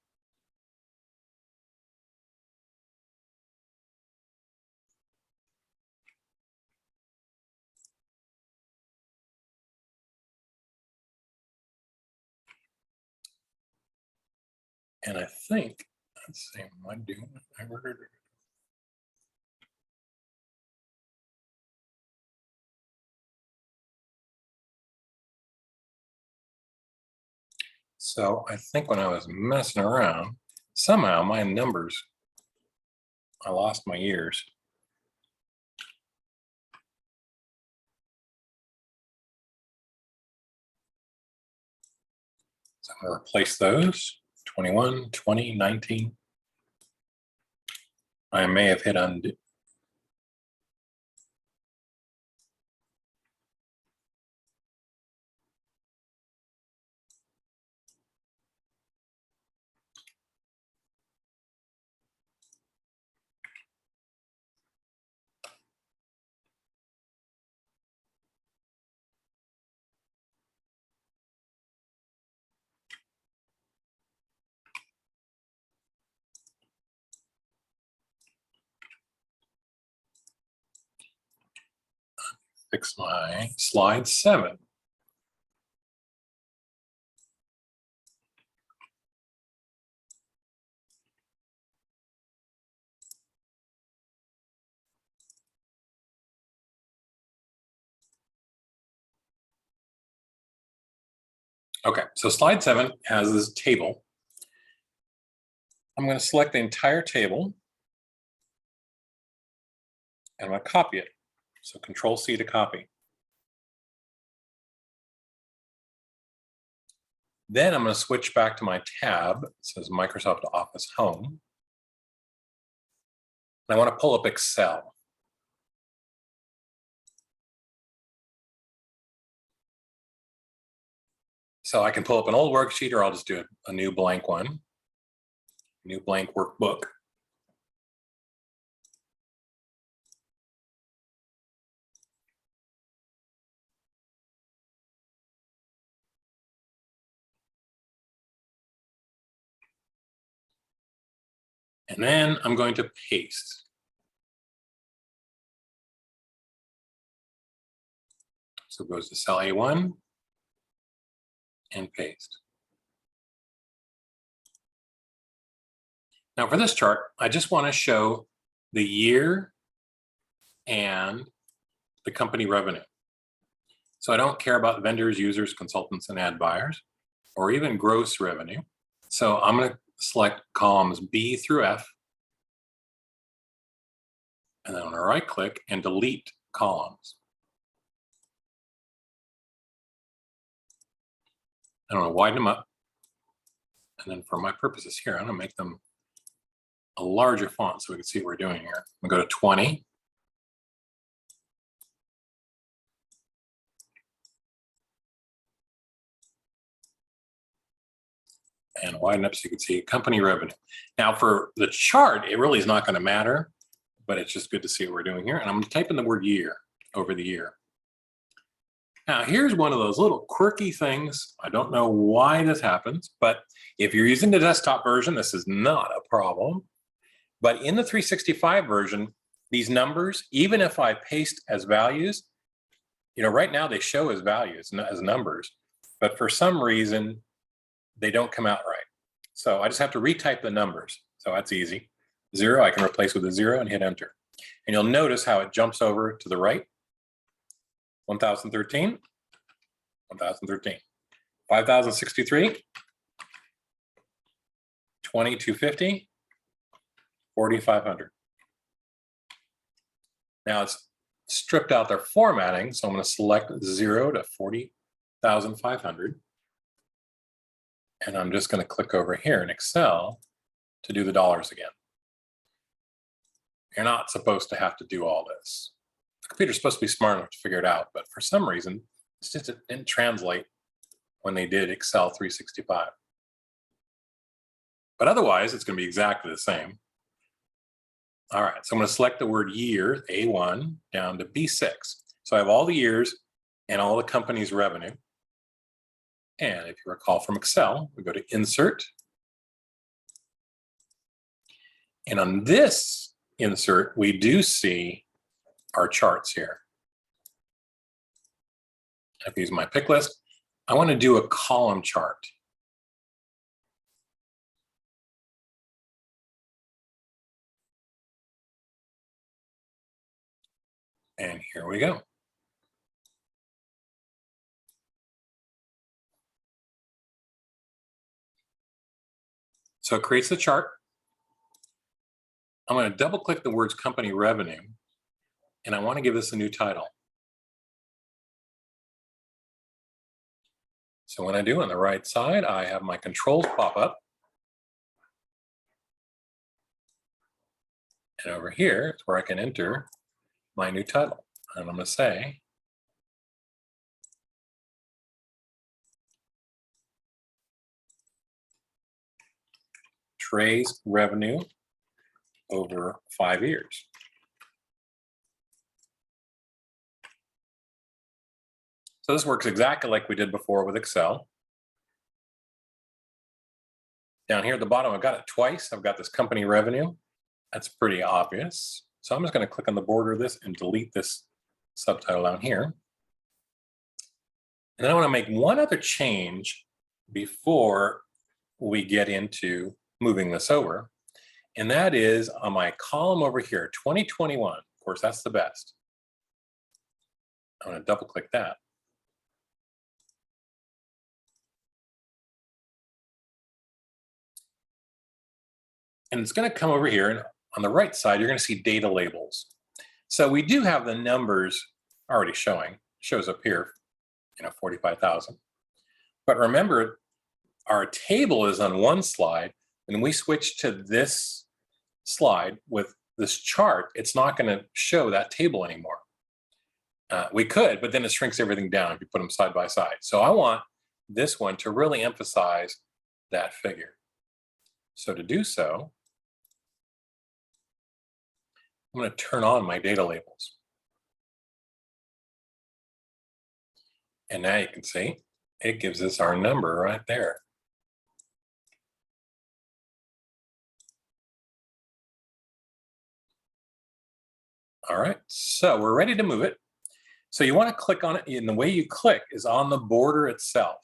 Speaker 1: And I think, let's see, am I doing it? So I think when I was messing around, somehow my numbers, I lost my years. So I'm going to replace those, 21, 20, 19. I may have hit undo. Fix my slide 7. Okay, so slide 7 has this table. I'm going to select the entire table and I'm going to copy it. So Control C to copy. Then I'm going to switch back to my tab. It says Microsoft Office Home. I want to pull up Excel. So I can pull up an old worksheet or I'll just do a new blank one, new blank workbook. And then I'm going to paste. So it goes to cell A1 and paste. Now for this chart, I just want to show the year and the company revenue. So I don't care about vendors, users, consultants, and ad buyers, or even gross revenue. So I'm going to select columns B through F, and then I'm going to right click and delete columns. I'm going to widen them up. And then for my purposes here, I'm going to make them a larger font so we can see what we're doing here. I'm going to go to 20. And widen up so you can see company revenue. Now for the chart, it really is not going to matter, but it's just good to see what we're doing here. And I'm going to type in the word year over the year. Now here's one of those little quirky things. I don't know why this happens, but if you're using the desktop version, this is not a problem. But in the 365 version, these numbers, even if I paste as values, right now they show as values, not as numbers, but for some reason, they don't come out right. So I just have to retype the numbers. So that's easy. 0, I can replace with a 0 and hit enter. And you'll notice how it jumps over to the right. 1013, 1013, 5063, 2250, 4500. Now it's stripped out their formatting. So I'm going to select 0 to 40,500. And I'm just going to click over here in Excel to do the dollars again. You're not supposed to have to do all this. The computer's supposed to be smart enough to figure it out, but for some reason, it didn't translate when they did Excel 365. But otherwise, it's going to be exactly the same. All right, so I'm going to select the word year, A1, down to B6. So I have all the years and all the company's revenue. And if you recall from Excel, we go to Insert. And on this insert, we do see our charts here. If I use my pick list, I want to do a column chart. And here we go. So it creates the chart. I'm going to double click the words company revenue, and I want to give this a new title. So when I do, on the right side, I have my controls pop up. And over here is where I can enter my new title. And I'm going to say, Trey's revenue over 5 years. So this works exactly like we did before with Excel. Down here at the bottom, I've got it twice. I've got this company revenue. That's pretty obvious. So I'm just going to click on the border of this and delete this subtitle down here. And then I want to make one other change before we get into moving this over. And that is on my column over here, 2021. Of course, that's the best. I'm going to double click that. And it's going to come over here, and on the right side, you're going to see data labels. So we do have the numbers already showing. Shows up here, 45,000. But remember, our table is on one slide. When we switch to this slide with this chart, it's not going to show that table anymore. We could, but then it shrinks everything down if you put them side by side. So I want this one to really emphasize that figure. So to do so, I'm going to turn on my data labels. And now you can see it gives us our number right there. All right, so we're ready to move it. So you want to click on it, and the way you click is on the border itself.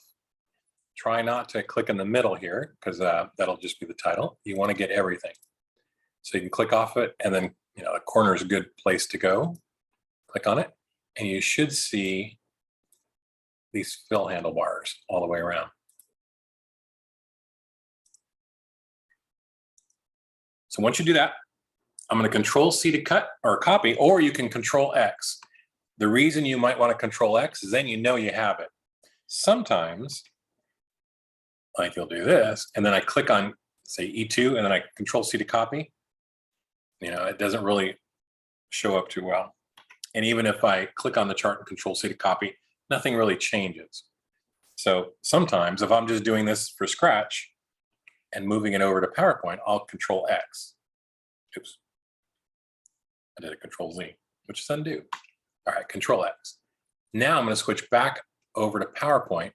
Speaker 1: Try not to click in the middle here, because that'll just be the title. You want to get everything. So you can click off it, and then the corner is a good place to go. Click on it, and you should see these fill handlebars all the way around. So once you do that, I'm going to Control C to cut or copy, or you can Control X. The reason you might want to Control X is then you know you have it. Sometimes, like you'll do this, and then I click on, say, E2, and then I Control C to copy. It doesn't really show up too well. And even if I click on the chart and Control C to copy, nothing really changes. So sometimes if I'm just doing this for scratch and moving it over to PowerPoint, I'll Control X. Oops. I did a Control Z, which is undo. All right, Control X. Now I'm going to switch back over to PowerPoint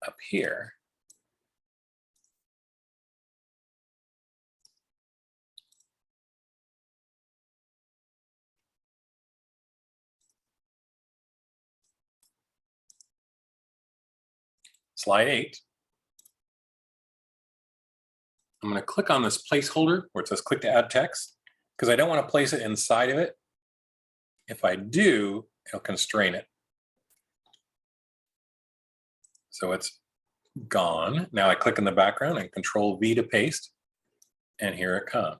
Speaker 1: up here. Slide 8. I'm going to click on this placeholder where it says click to add text, because I don't want to place it inside of it. If I do, it'll constrain it. So it's gone. Now I click in the background and Control V to paste, and here it comes.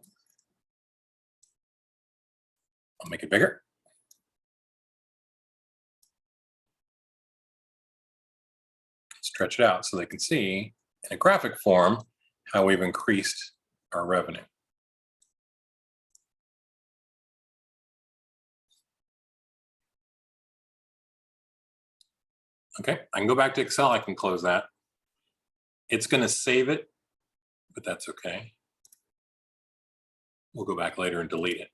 Speaker 1: I'll make it bigger, stretch it out so they can see in a graphic form how we've increased our revenue. Okay, I can go back to Excel. I can close that. It's going to save it, but that's okay. We'll go back later and delete it.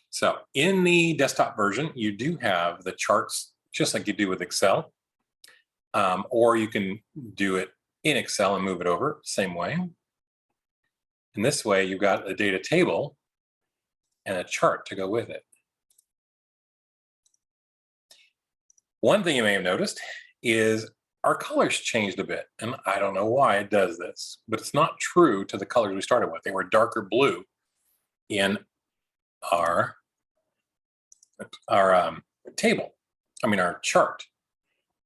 Speaker 1: So in the desktop version, you do have the charts just like you do with Excel, or you can do it in Excel and move it over, same way. In this way, you've got a data table and a chart to go with it. One thing you may have noticed is our colors changed a bit, and I don't know why it does this, but it's not true to the colors we started with. They were darker blue in our table, our chart.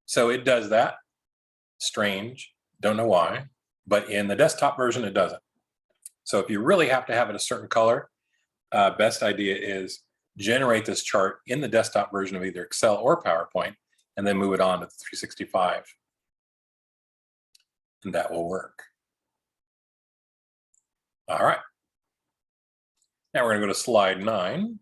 Speaker 1: So it does that. Strange, don't know why, but in the desktop version, it doesn't. So if you really have to have it a certain color, best idea is generate this chart in the desktop version of either Excel or PowerPoint, and then move it on to the 365. And that will work. All right. Now we're going to go to slide 9.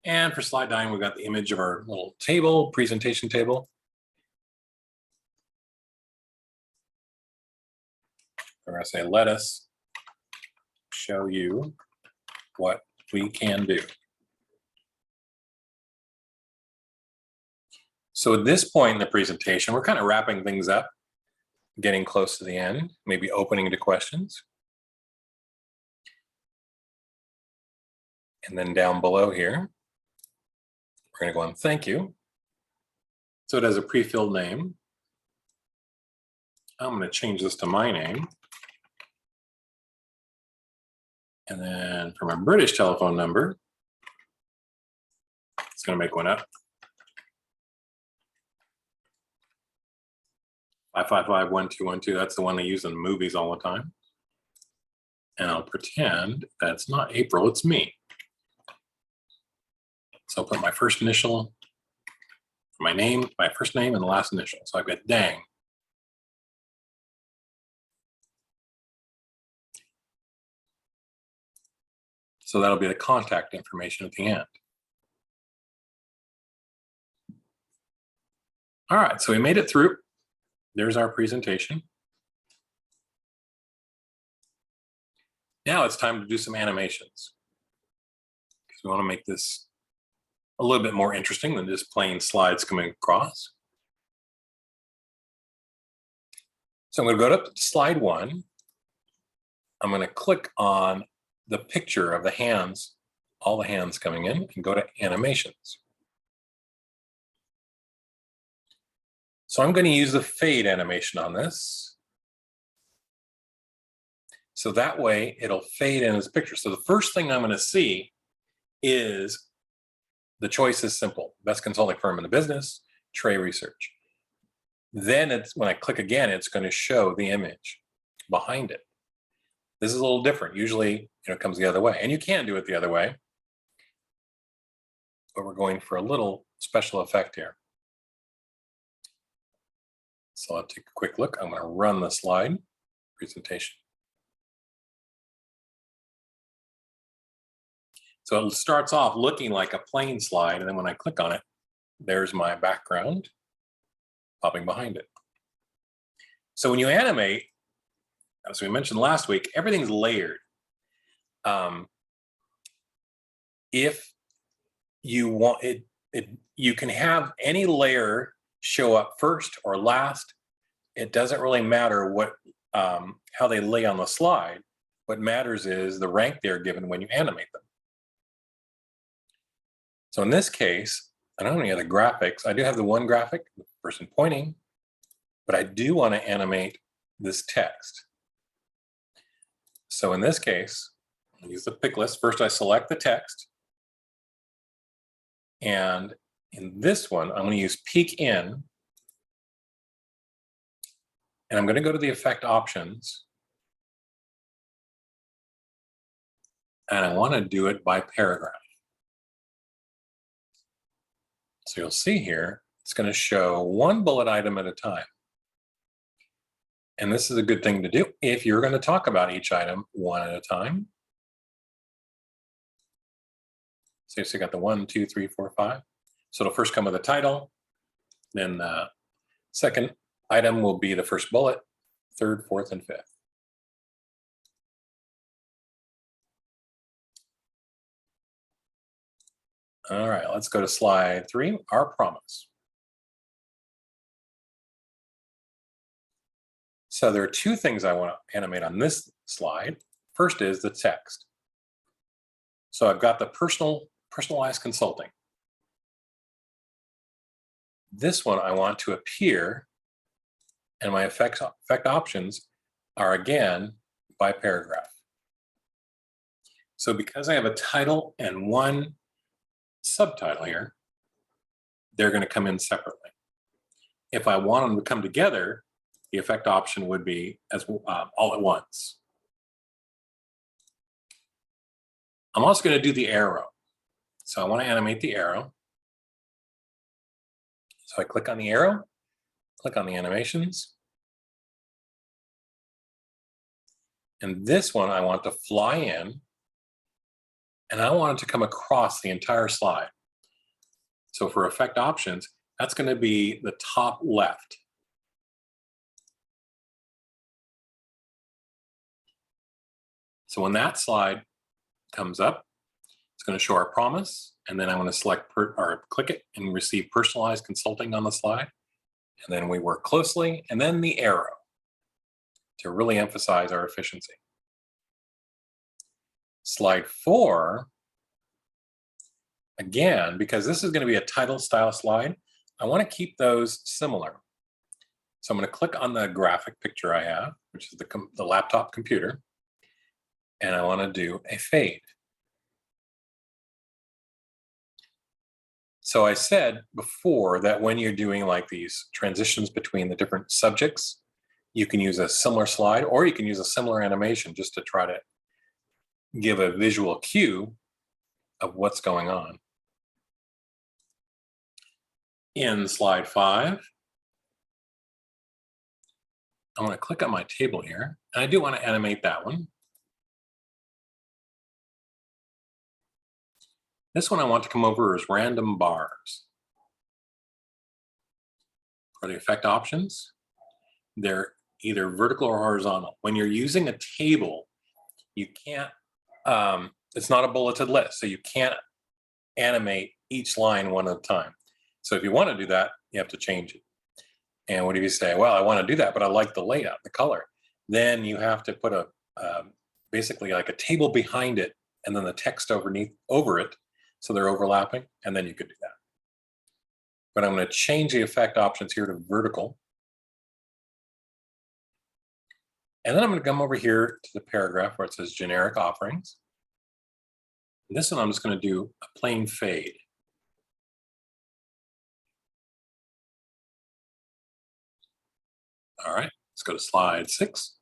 Speaker 1: And for slide 9, we've got the image of our little table, presentation table. We're going to say, let us show you what we can do. So at this point in the presentation, we're kind of wrapping things up, getting close to the end, maybe opening to questions. And then down below here, we're going to go on thank you. So it has a pre-filled name. I'm going to change this to my name. And then for my British telephone number, it's going to make one up. 555-1212. That's the one they use in movies all the time. And I'll pretend that's not April, it's me. So I'll put my first initial, my name, my first name, and the last initial. So I've got Dang. So that'll be the contact information at the end. All right, so we made it through. There's our presentation. Now it's time to do some animations, because we want to make this a little bit more interesting than just plain slides coming across. So I'm going to go to slide 1. I'm going to click on the picture of the hands, all the hands coming in, and go to animations. So I'm going to use the fade animation on this. So that way it'll fade in as a picture. So the first thing I'm going to see is the choice is simple: best consulting firm in the business, Trey Research. Then it's when I click again, it's going to show the image behind it. This is a little different. Usually, it comes the other way, and you can do it the other way, but we're going for a little special effect here. So I'll take a quick look. I'm going to run the slide presentation. So it starts off looking like a plain slide, and then when I click on it, there's my background popping behind it. So when you animate, as we mentioned last week, everything's layered. If you want it, you can have any layer show up first or last. It doesn't really matter what how they lay on the slide. What matters is the rank they're given when you animate them. So in this case, I don't have any other graphics. I do have the one graphic, the person pointing, but I do want to animate this text. So in this case, I'll use the pick list. First, I select the text. And in this one, I'm going to use peek in. And I'm going to go to the effect options. and I want to do it by paragraph. So you'll see here, it's going to show one bullet item at a time. And this is a good thing to do if you're going to talk about each item one at a time. So you got the 1, 2, 3, 4, 5. So it'll first come with a title, then the second item will be the first bullet, third, fourth, and fifth. All right, let's go to slide 3, our promise. So there are two things I want to animate on this slide. First is the text. So I've got the personalized consulting. This one I want to appear, and my effect options are again by paragraph. So because I have a title and one subtitle here, they're going to come in separately. If I want them to come together, the effect option would be as all at once. I'm also going to do the arrow. So I want to animate the arrow. So I click on the arrow, click on the animations. And this one I want to fly in, and I want it to come across the entire slide. So for effect options, that's going to be the top left. So when that slide comes up, it's going to show our promise, and then I'm going to select or click it and receive personalized consulting on the slide. And then we work closely, and then the arrow to really emphasize our efficiency. Slide 4, again, because this is going to be a title style slide, I want to keep those similar. So I'm going to click on the graphic picture I have, which is the laptop computer, and I want to do a fade. So I said before that when you're doing like these transitions between the different subjects, you can use a similar slide or you can use a similar animation just to try to give a visual cue of what's going on. In slide 5, I'm going to click on my table here, and I do want to animate that one. This one I want to come over as random bars. For the effect options, they're either vertical or horizontal. When you're using a table, you can't, it's not a bulleted list, so you can't animate each line one at a time. So if you want to do that, you have to change it. And what if you say, well, I want to do that, but I like the layout, the color. Then you have to put basically like a table behind it and then the text over it. So they're overlapping, and then you could do that. But I'm going to change the effect options here to vertical. And then I'm going to come over here to the paragraph where it says generic offerings. And this one I'm just going to do a plain fade. All right, let's go to slide 6.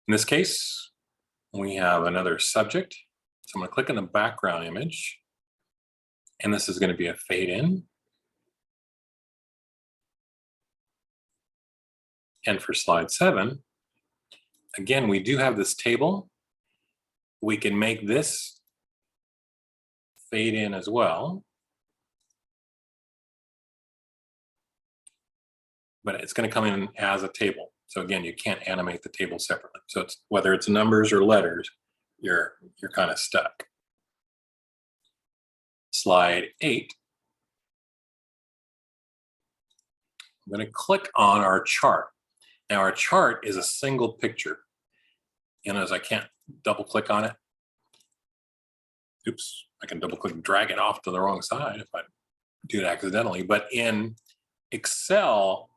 Speaker 1: In this case, we have another subject. So I'm going to click on the background image, and this is going to be a fade in. And for slide 7, again, we do have this table. We can make this fade in as well. But it's going to come in as a table. So again, you can't animate the table separately. So it's whether it's numbers or letters, you're kind of stuck. Slide 8. I'm going to click on our chart. Now our chart is a single picture. You know, as I can't double click on it. Oops, I can double click and drag it off to the wrong side if I do it accidentally. But in Excel,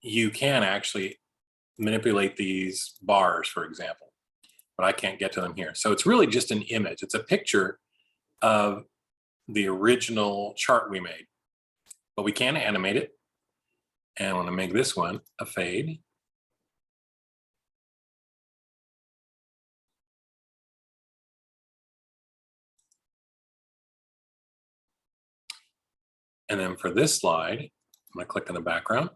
Speaker 1: you can actually manipulate these bars, for example, but I can't get to them here. So it's really just an image. It's a picture of the original chart we made, but we can animate it. And I want to make this one a fade. And then for this slide, I'm going to click on the background.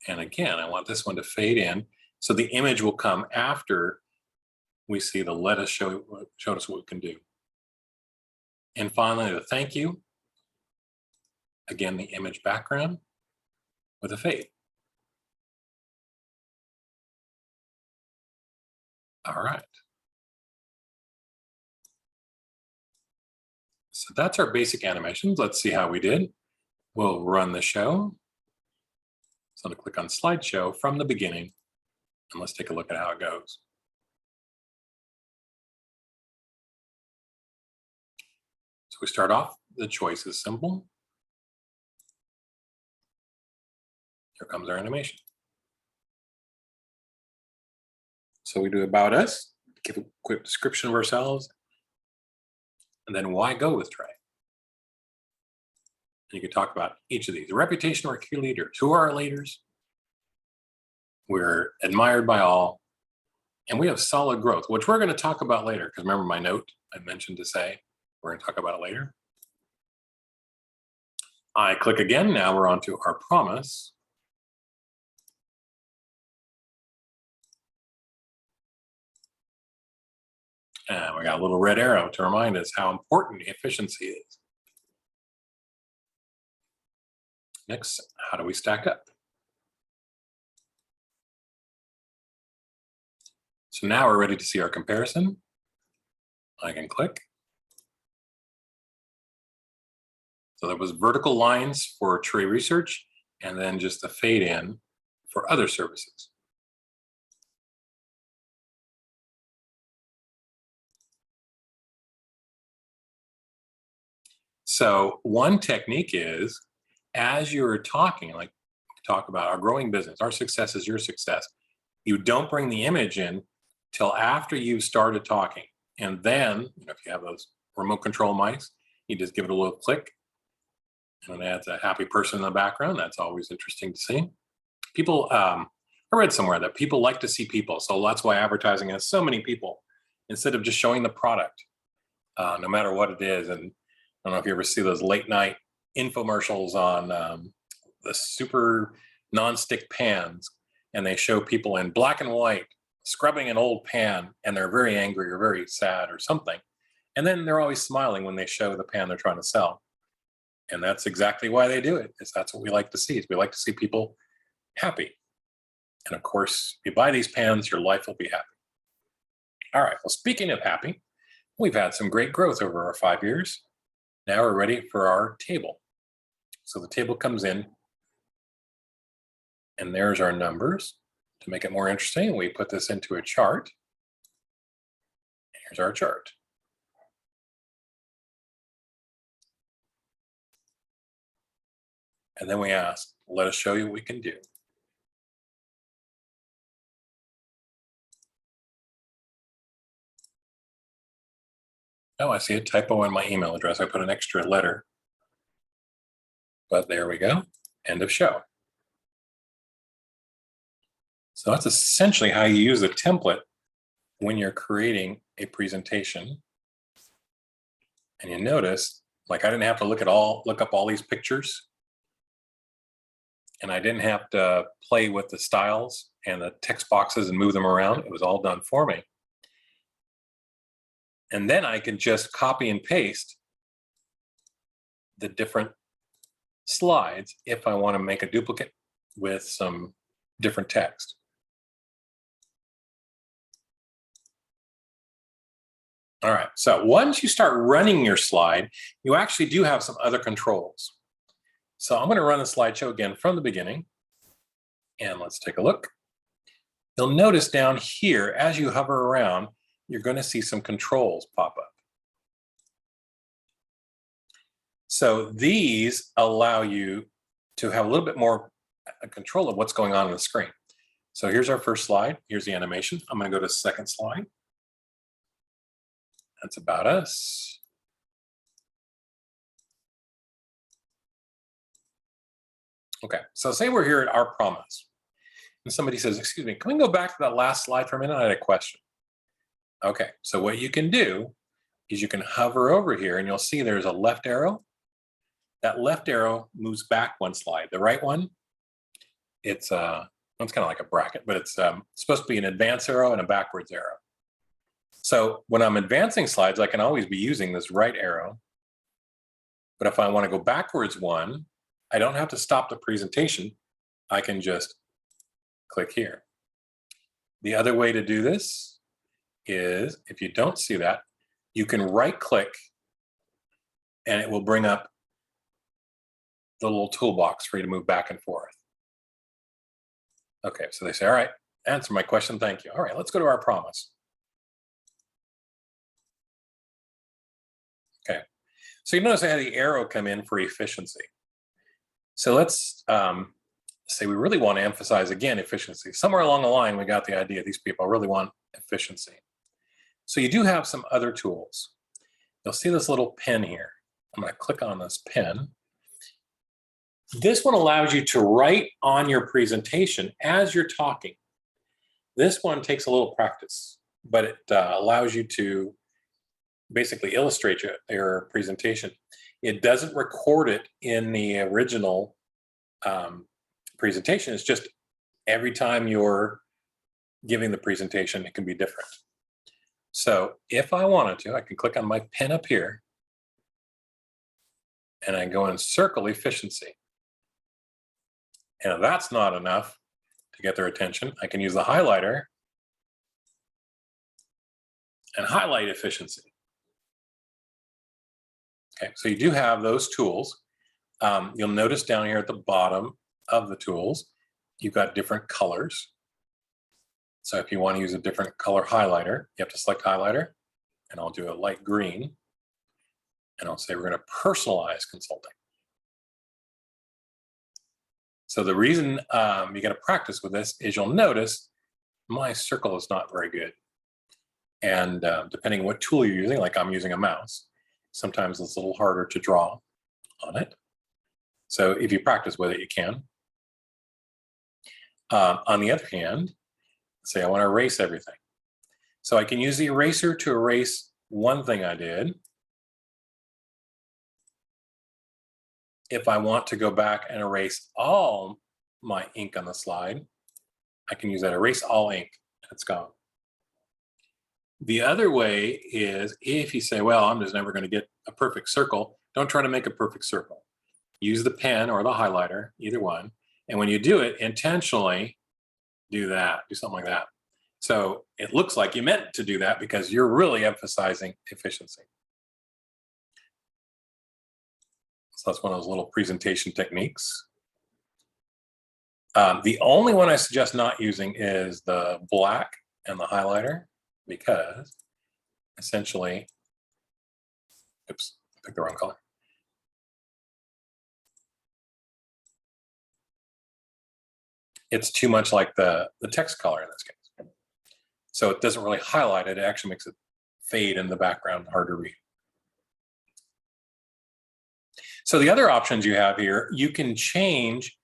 Speaker 1: And again, I want this one to fade in. So the image will come after we see the let us show us what we can do. And finally, the thank you. Again, the image background with a fade. All right. So that's our basic animations. Let's see how we did. We'll run the show. So I'm going to click on slideshow from the beginning, and let's take a look at how it goes. So we start off, the choice is simple. Here comes our animation. So we do about us, give a quick description of ourselves, and then why go with Trey? You can talk about each of these. The reputation of our key leaders. Who are our leaders? We're admired by all, and we have solid growth, which we're going to talk about later, because remember my note I mentioned to say, we're going to talk about it later. I click again. Now we're on to our promise. And we got a little red arrow to remind us how important efficiency is. Next, how do we stack up? So now we're ready to see our comparison. I can click. So there was vertical lines for Tree Research, and then just a fade in for other services. So one technique is, as you're talking, like talk about our growing business, our success is your success. You don't bring the image in till after you've started talking. And then, if you have those remote control mics, you just give it a little click, and it adds a happy person in the background. That's always interesting to see. People, I read somewhere that people like to see people. So that's why advertising has so many people instead of just showing the product, no matter what it is. And I don't know if you ever see those late night infomercials on the super non-stick pans, and they show people in black and white scrubbing an old pan, and they're very angry or very sad or something. And then they're always smiling when they show the pan they're trying to sell. And that's exactly why they do it, is that's what we like to see, is we like to see people happy. And of course, if you buy these pans, your life will be happy. All right, well, speaking of happy, we've had some great growth over our 5 years. Now we're ready for our table. So the table comes in, and there's our numbers. To make it more interesting, we put this into a chart. Here's our chart. And then we ask, let us show you what we can do. Oh, I see a typo in my email address. I put an extra letter. But there we go. End of show. So that's essentially how you use a template when you're creating a presentation. And you notice, like, I didn't have to look up all these pictures. And I didn't have to play with the styles and the text boxes and move them around. It was all done for me. And then I can just copy and paste the different slides if I want to make a duplicate with some different text. All right, so once you start running your slide, you actually do have some other controls. So I'm going to run the slideshow again from the beginning, and let's take a look. You'll notice down here, as you hover around, you're going to see some controls pop up. So these allow you to have a little bit more control of what's going on the screen. So here's our first slide. Here's the animation. I'm going to go to the second slide. That's about us. Okay, so say we're here at our promise. And somebody says, excuse me, can we go back to that last slide for a minute? I had a question. Okay, so what you can do is you can hover over here and you'll see there's a left arrow that left arrow moves back one slide. The right one, it's kind of like a bracket, but it's supposed to be an advance arrow and a backwards arrow. So when I'm advancing slides, I can always be using this right arrow. But if I want to go backwards one, I don't have to stop the presentation. I can just click here. The other way to do this is, if you don't see that, you can right click and it will bring up the little toolbox for you to move back and forth. Okay, so they say, all right, answer my question, thank you. All right, let's go to our promise. Okay, so you notice I had the arrow come in for efficiency. So let's say we really want to emphasize, again, efficiency. Somewhere along the line, we got the idea these people really want efficiency. So you do have some other tools. You'll see this little pen here. I'm going to click on this pen. This one allows you to write on your presentation as you're talking. This one takes a little practice, but it allows you to basically illustrate your presentation. It doesn't record it in the original presentation. It's just every time you're giving the presentation, it can be different. So if I wanted to, I can click on my pen up here and I go and circle efficiency. And if that's not enough to get their attention, I can use the highlighter and highlight efficiency. Okay, so you do have those tools. You'll notice down here at the bottom of the tools, you've got different colors. So if you want to use a different color highlighter, you have to select highlighter, and I'll do a light green, and I'll say we're going to personalize consulting. So the reason you got to practice with this is you'll notice my circle is not very good. And depending on what tool you're using, like I'm using a mouse, sometimes it's a little harder to draw on it. So if you practice with it, you can. On the other hand, say I want to erase everything. So I can use the eraser to erase one thing I did. If I want to go back and erase all my ink on the slide, I can use that erase all ink, and it's gone. The other way is if you say, well, I'm just never going to get a perfect circle, don't try to make a perfect circle. Use the pen or the highlighter, either one. And when you do it, intentionally do that, do something like that. So it looks like you meant to do that because you're really emphasizing efficiency. So that's one of those little presentation techniques. The only one I suggest not using is the black and the highlighter, because essentially, oops, I picked the wrong color. It's too much like the text color in this case. So it doesn't really highlight it, it actually makes it fade in the background, hard to read. So the other options you have here, you can change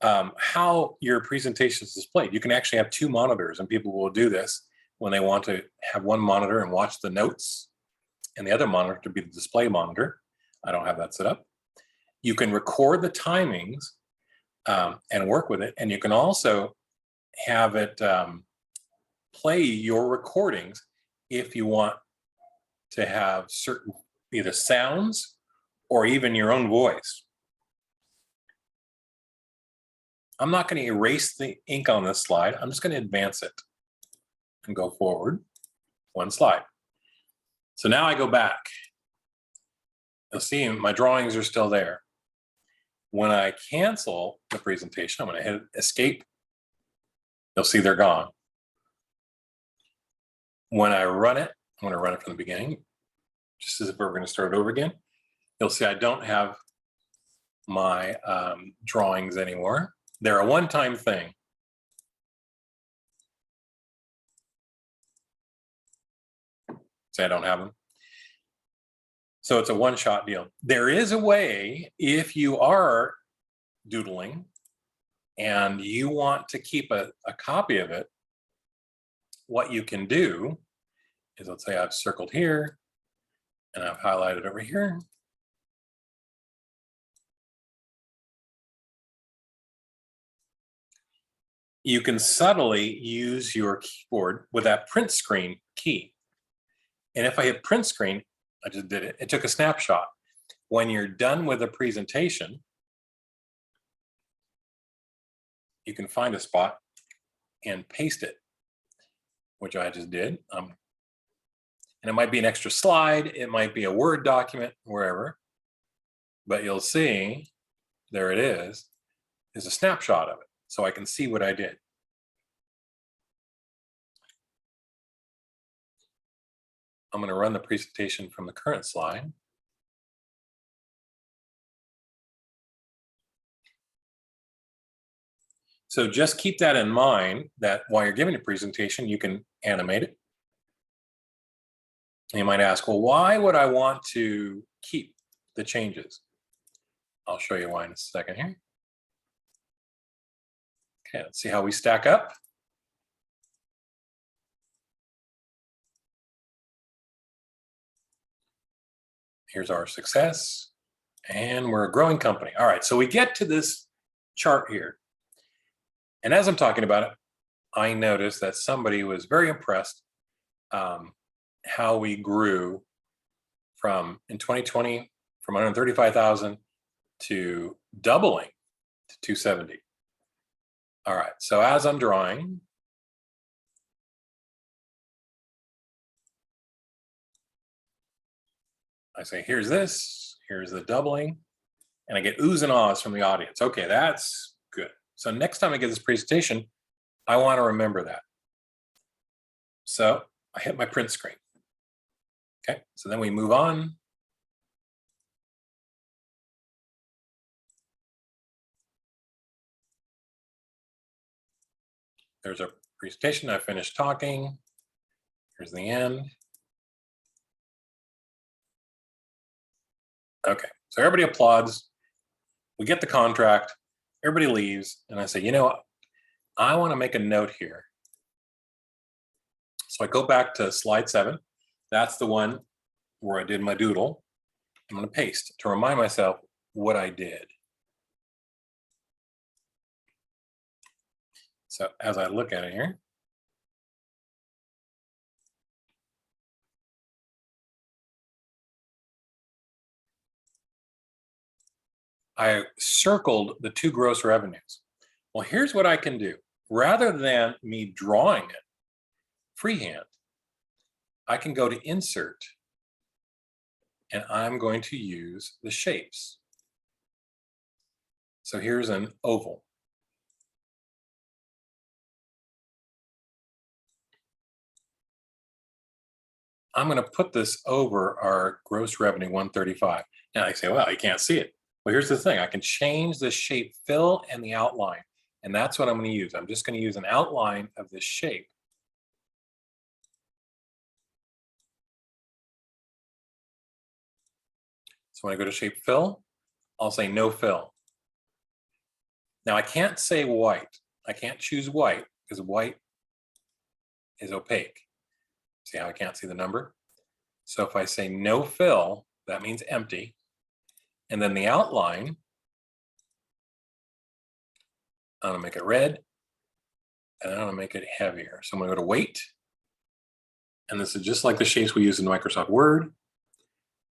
Speaker 1: how your presentation is displayed. You can actually have two monitors, and people will do this when they want to have one monitor and watch the notes and the other monitor to be the display monitor. I don't have that set up. You can record the timings and work with it, and you can also have it play your recordings if you want to have certain either sounds or even your own voice. I'm not going to erase the ink on this slide. I'm just going to advance it and go forward one slide. So now I go back. You'll see my drawings are still there. When I cancel the presentation, I'm going to hit escape. You'll see they're gone. When I run it, I'm going to run it from the beginning, just as if we were going to start it over again. You'll see I don't have my drawings anymore. They're a one-time thing. Say I don't have them. So it's a one-shot deal. There is a way, if you are doodling and you want to keep a copy of it, what you can do is, let's say I've circled here and I've highlighted over here. you can subtly use your keyboard with that print screen key. And if I hit print screen, I just did it. It took a snapshot. When you're done with a presentation, you can find a spot and paste it, which I just did. And it might be an extra slide. It might be a Word document, wherever. But you'll see, there it is. There's a snapshot of it, so I can see what I did. I'm going to run the presentation from the current slide. So just keep that in mind, that while you're giving a presentation, you can animate it. And you might ask, well, why would I want to keep the changes? I'll show you why in a second here. Okay, let's see how we stack up. Here's our success, and we're a growing company. All right, so we get to this chart here. And as I'm talking about it, I noticed that somebody was very impressed how we grew from, in 2020, from 135,000 to doubling to 270. All right, so as I'm drawing, I say, here's this, here's the doubling, and I get oohs and ahs from the audience. Okay, that's good. So next time I give this presentation, I want to remember that. So I hit my print screen. Okay, so then we move on. There's our presentation. I finished talking. Here's the end. Okay, so everybody applauds. We get the contract. Everybody leaves. And I say, you know what? I want to make a note here. So I go back to slide 7. That's the one where I did my doodle. I'm going to paste to remind myself what I did. So as I look at it here, I circled the 2 gross revenues. Well, here's what I can do. Rather than me drawing it freehand, I can go to Insert, and I'm going to use the shapes. So here's an oval. I'm going to put this over our gross revenue 135. Now I say, well, you can't see it. Well, here's the thing. I can change the shape fill and the outline, and that's what I'm going to use. I'm just going to use an outline of this shape. So when I go to shape fill, I'll say no fill. Now I can't say white. I can't choose white because white is opaque. See how I can't see the number? So if I say no fill, that means empty. And then the outline, I'm gonna make it red, and I'm gonna make it heavier. So I'm gonna go to weight, and this is just like the shapes we use in Microsoft Word.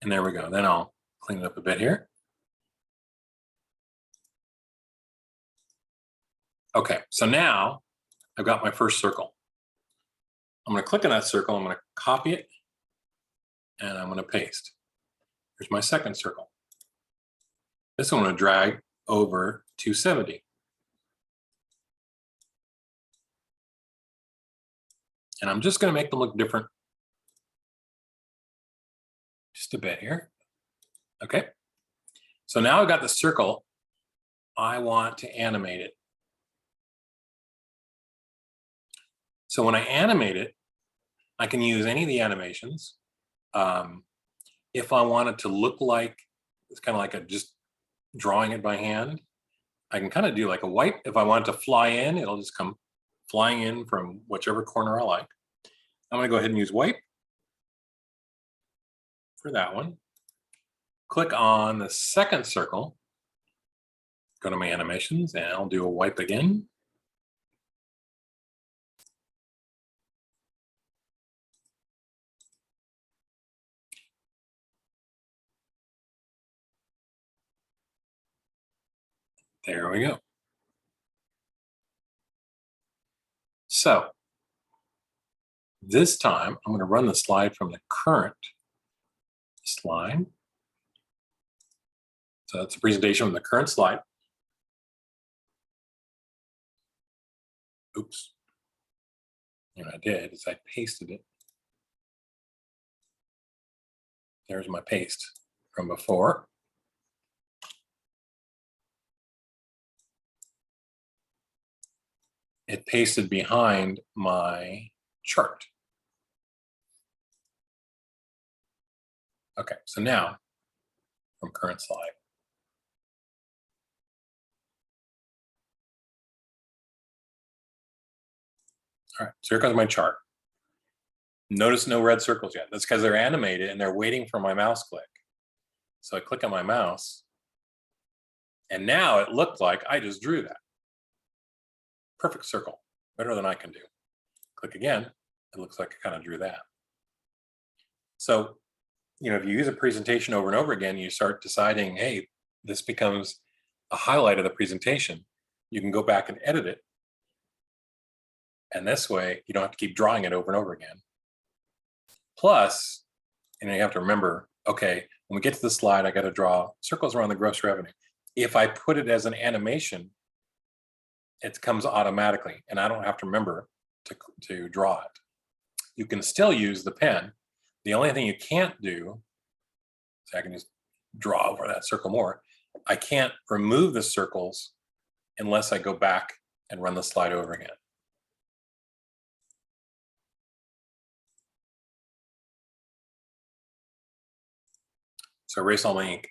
Speaker 1: And there we go. Then I'll clean it up a bit here. Okay, so now I've got my first circle. I'm gonna click on that circle, I'm gonna copy it, and I'm gonna paste. Here's my second circle. This one I'm gonna drag over 270. And I'm just gonna make them look different just a bit here. Okay, so now I've got the circle. I want to animate it. So when I animate it, I can use any of the animations. If I want it to look like, it's kind of like just drawing it by hand, I can kind of do like a wipe. If I want it to fly in, it'll just come flying in from whichever corner I like. I'm gonna go ahead and use wipe for that one. Click on the second circle, go to my animations, and I'll do a wipe again. There we go. So this time I'm going to run the slide from the current slide. So that's a presentation from the current slide. Oops. And what I did is I pasted it. There's my paste from before. It pasted behind my chart. Okay, so now from current slide. All right, so here comes my chart. Notice no red circles yet. That's because they're animated and they're waiting for my mouse click. So I click on my mouse, and now it looked like I just drew that. Perfect circle, better than I can do. Click again, it looks like I kind of drew that. So, if you use a presentation over and over again, you start deciding, hey, this becomes a highlight of the presentation. You can go back and edit it. And this way, you don't have to keep drawing it over and over again. Plus, you have to remember, okay, when we get to the slide, I got to draw circles around the gross revenue. If I put it as an animation, it comes automatically, and I don't have to remember to draw it. You can still use the pen. The only thing you can't do, so I can just draw over that circle more, I can't remove the circles unless I go back and run the slide over again. So erase all my ink.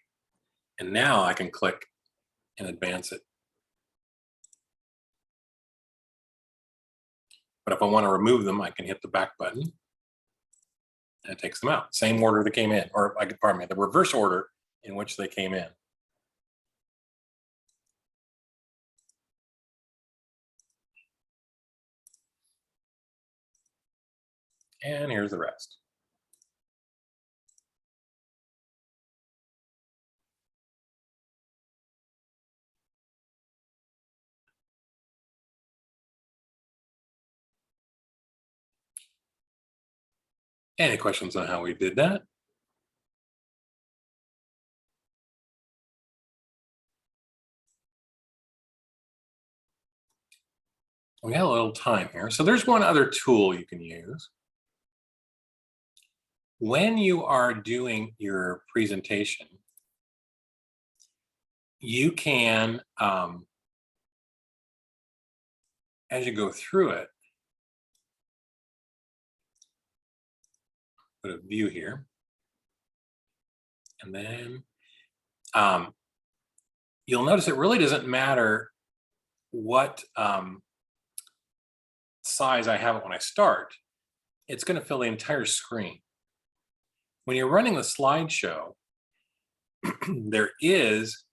Speaker 1: And now I can click and advance it. But if I want to remove them, I can hit the back button and it takes them out. Same order they came in, or pardon me, the reverse order in which they came in. And here's the rest. Any questions on how we did that? We got a little time here. So there's one other tool you can use. When you are doing your presentation, you can, as you go through it, put a view here. And then you'll notice it really doesn't matter what size I have it when I start. It's going to fill the entire screen. When you're running the slideshow, there is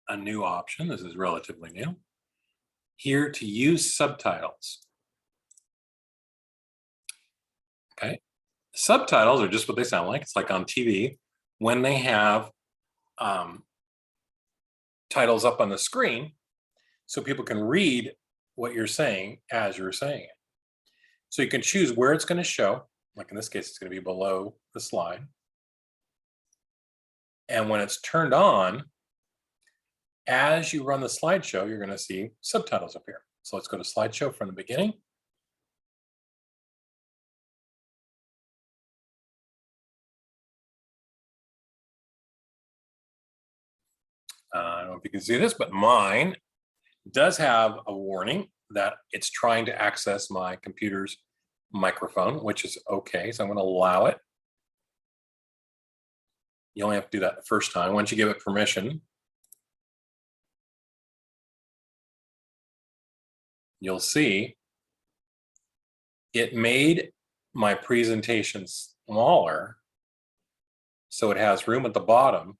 Speaker 1: a new option. This is relatively new. Here to use subtitles. Okay. Subtitles are just what they sound like. It's like on TV when they have titles up on the screen so people can read what you're saying as you're saying it. So you can choose where it's going to show. Like in this case, it's going to be below the slide. And when it's turned on, as you run the slideshow, you're going to see subtitles appear. So let's go to slideshow from the beginning. I don't know if you can see this, but mine does have a warning that it's trying to access my computer's microphone, which is okay. So I'm going to allow it. You only have to do that the first time. Once you give it permission, you'll see it made my presentation smaller so it has room at the bottom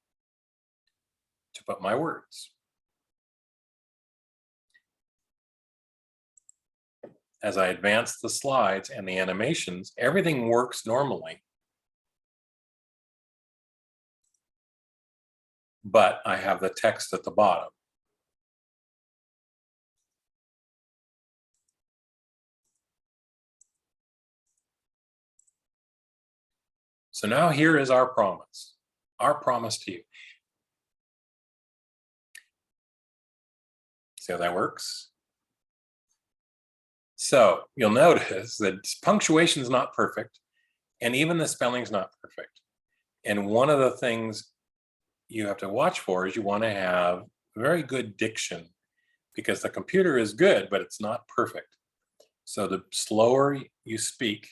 Speaker 1: to put my words. As I advance the slides and the animations, everything works normally. But I have the text at the bottom. So now here is our promise to you. See how that works? So you'll notice that punctuation is not perfect, and even the spelling is not perfect. And one of the things you have to watch for is you want to have very good diction, because the computer is good, but it's not perfect. So the slower you speak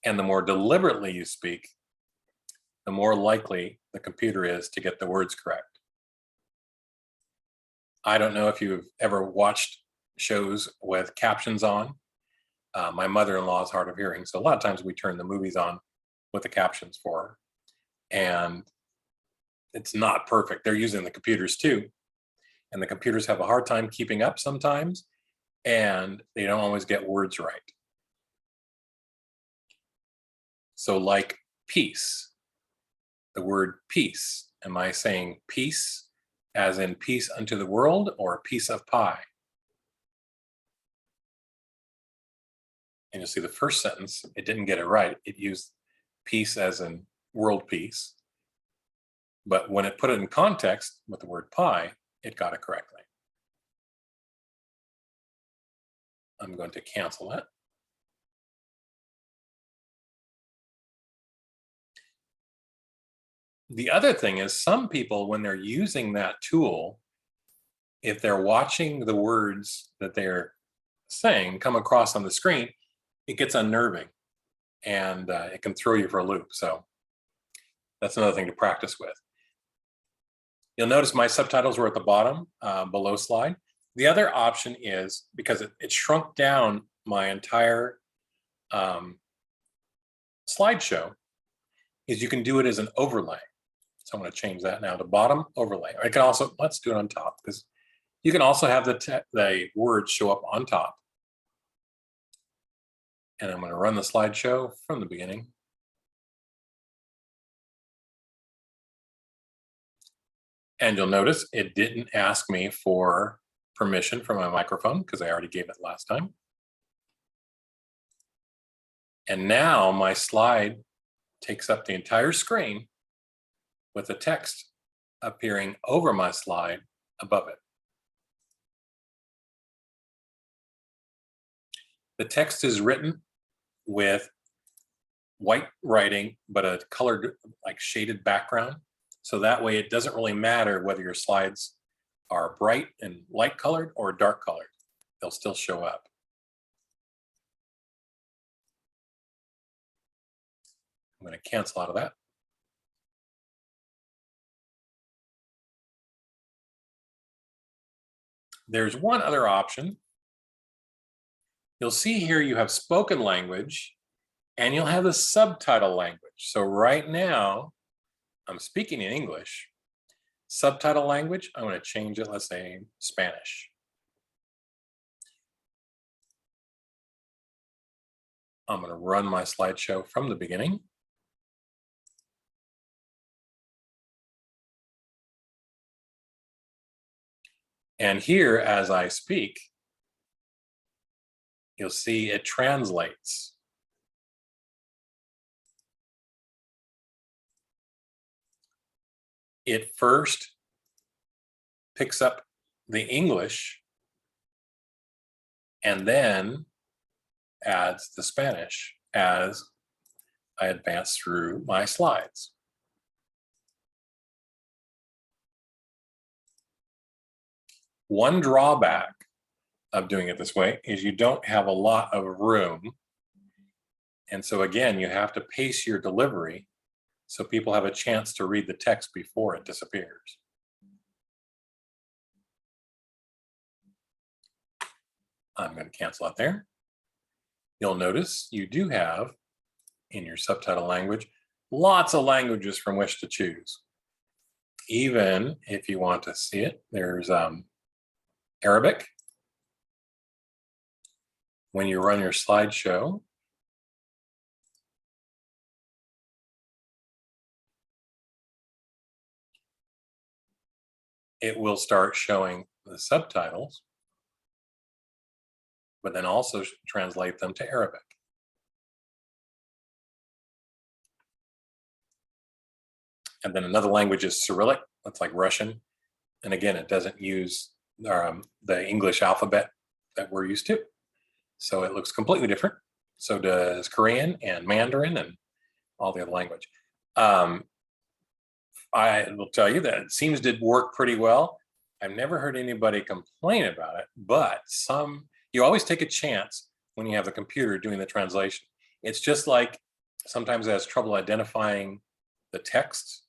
Speaker 1: and the more deliberately you speak, the more likely the computer is to get the words correct. I don't know if you've ever watched shows with captions on. My mother-in-law is hard of hearing, so a lot of times we turn the movies on with the captions for her. And it's not perfect. They're using the computers too. And the computers have a hard time keeping up sometimes, and they don't always get words right. So like peace, the word peace, am I saying peace as in peace unto the world, or a piece of pie? And you'll see the first sentence, it didn't get it right. It used peace as in world peace. But when it put it in context with the word pie, it got it correctly. I'm going to cancel that. The other thing is, some people, when they're using that tool, if they're watching the words that they're saying come across on the screen, it gets unnerving, and it can throw you for a loop. So that's another thing to practice with. You'll notice my subtitles were at the bottom below slide. The other option is, because it shrunk down my entire slideshow, is you can do it as an overlay. So I'm going to change that now to bottom overlay. I can also, let's do it on top, because you can also have the words show up on top. And I'm going to run the slideshow from the beginning. And you'll notice it didn't ask me for permission from my microphone, because I already gave it last time. And now my slide takes up the entire screen with the text appearing over my slide above it. The text is written with white writing, but a colored, like shaded background. So that way it doesn't really matter whether your slides are bright and light colored or dark colored. They'll still show up. I'm going to cancel out of that. There's one other option. You'll see here you have spoken language, and you'll have the subtitle language. So right now, I'm speaking in English. Subtitle language, I'm going to change it, let's say Spanish. I'm going to run my slideshow from the beginning. And here, as I speak, you'll see it translates. It first picks up the English and then adds the Spanish as I advance through my slides. One drawback of doing it this way is you don't have a lot of room. And so again, you have to pace your delivery so people have a chance to read the text before it disappears. I'm going to cancel out there. You'll notice you do have, in your subtitle language, lots of languages from which to choose. Even if you want to see it, there's Arabic. When you run your slideshow, it will start showing the subtitles, but then also translate them to Arabic. And then another language is Cyrillic. That's like Russian. And again, it doesn't use the English alphabet that we're used to. So it looks completely different. So does Korean and Mandarin and all the other language. I will tell you that it seems to work pretty well. I've never heard anybody complain about it, but you always take a chance when you have the computer doing the translation. It's just like sometimes it has trouble identifying the text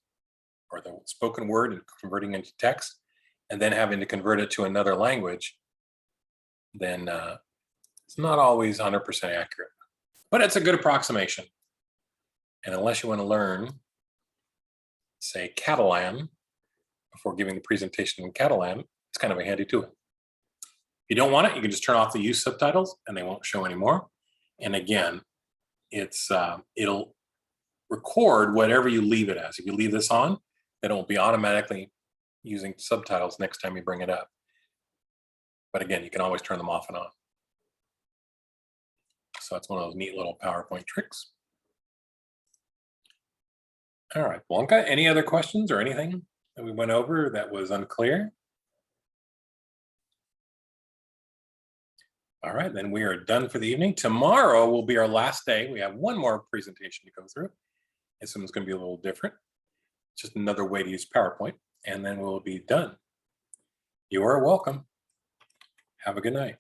Speaker 1: or the spoken word and converting into text, and then having to convert it to another language. Then it's not always 100% accurate, but it's a good approximation. And unless you want to learn, say, Catalan before giving the presentation in Catalan, it's kind of a handy tool. If you don't want it, you can just turn off the use subtitles and they won't show anymore. And again, it'll record whatever you leave it as. If you leave this on, then it will be automatically using subtitles next time you bring it up. But again, you can always turn them off and on. So that's one of those neat little PowerPoint tricks. All right, Blanca, any other questions or anything that we went over that was unclear? All right, then we are done for the evening. Tomorrow will be our last day. We have one more presentation to go through. This one's going to be a little different. Just another way to use PowerPoint, and then we'll be done. You are welcome. Have a good night.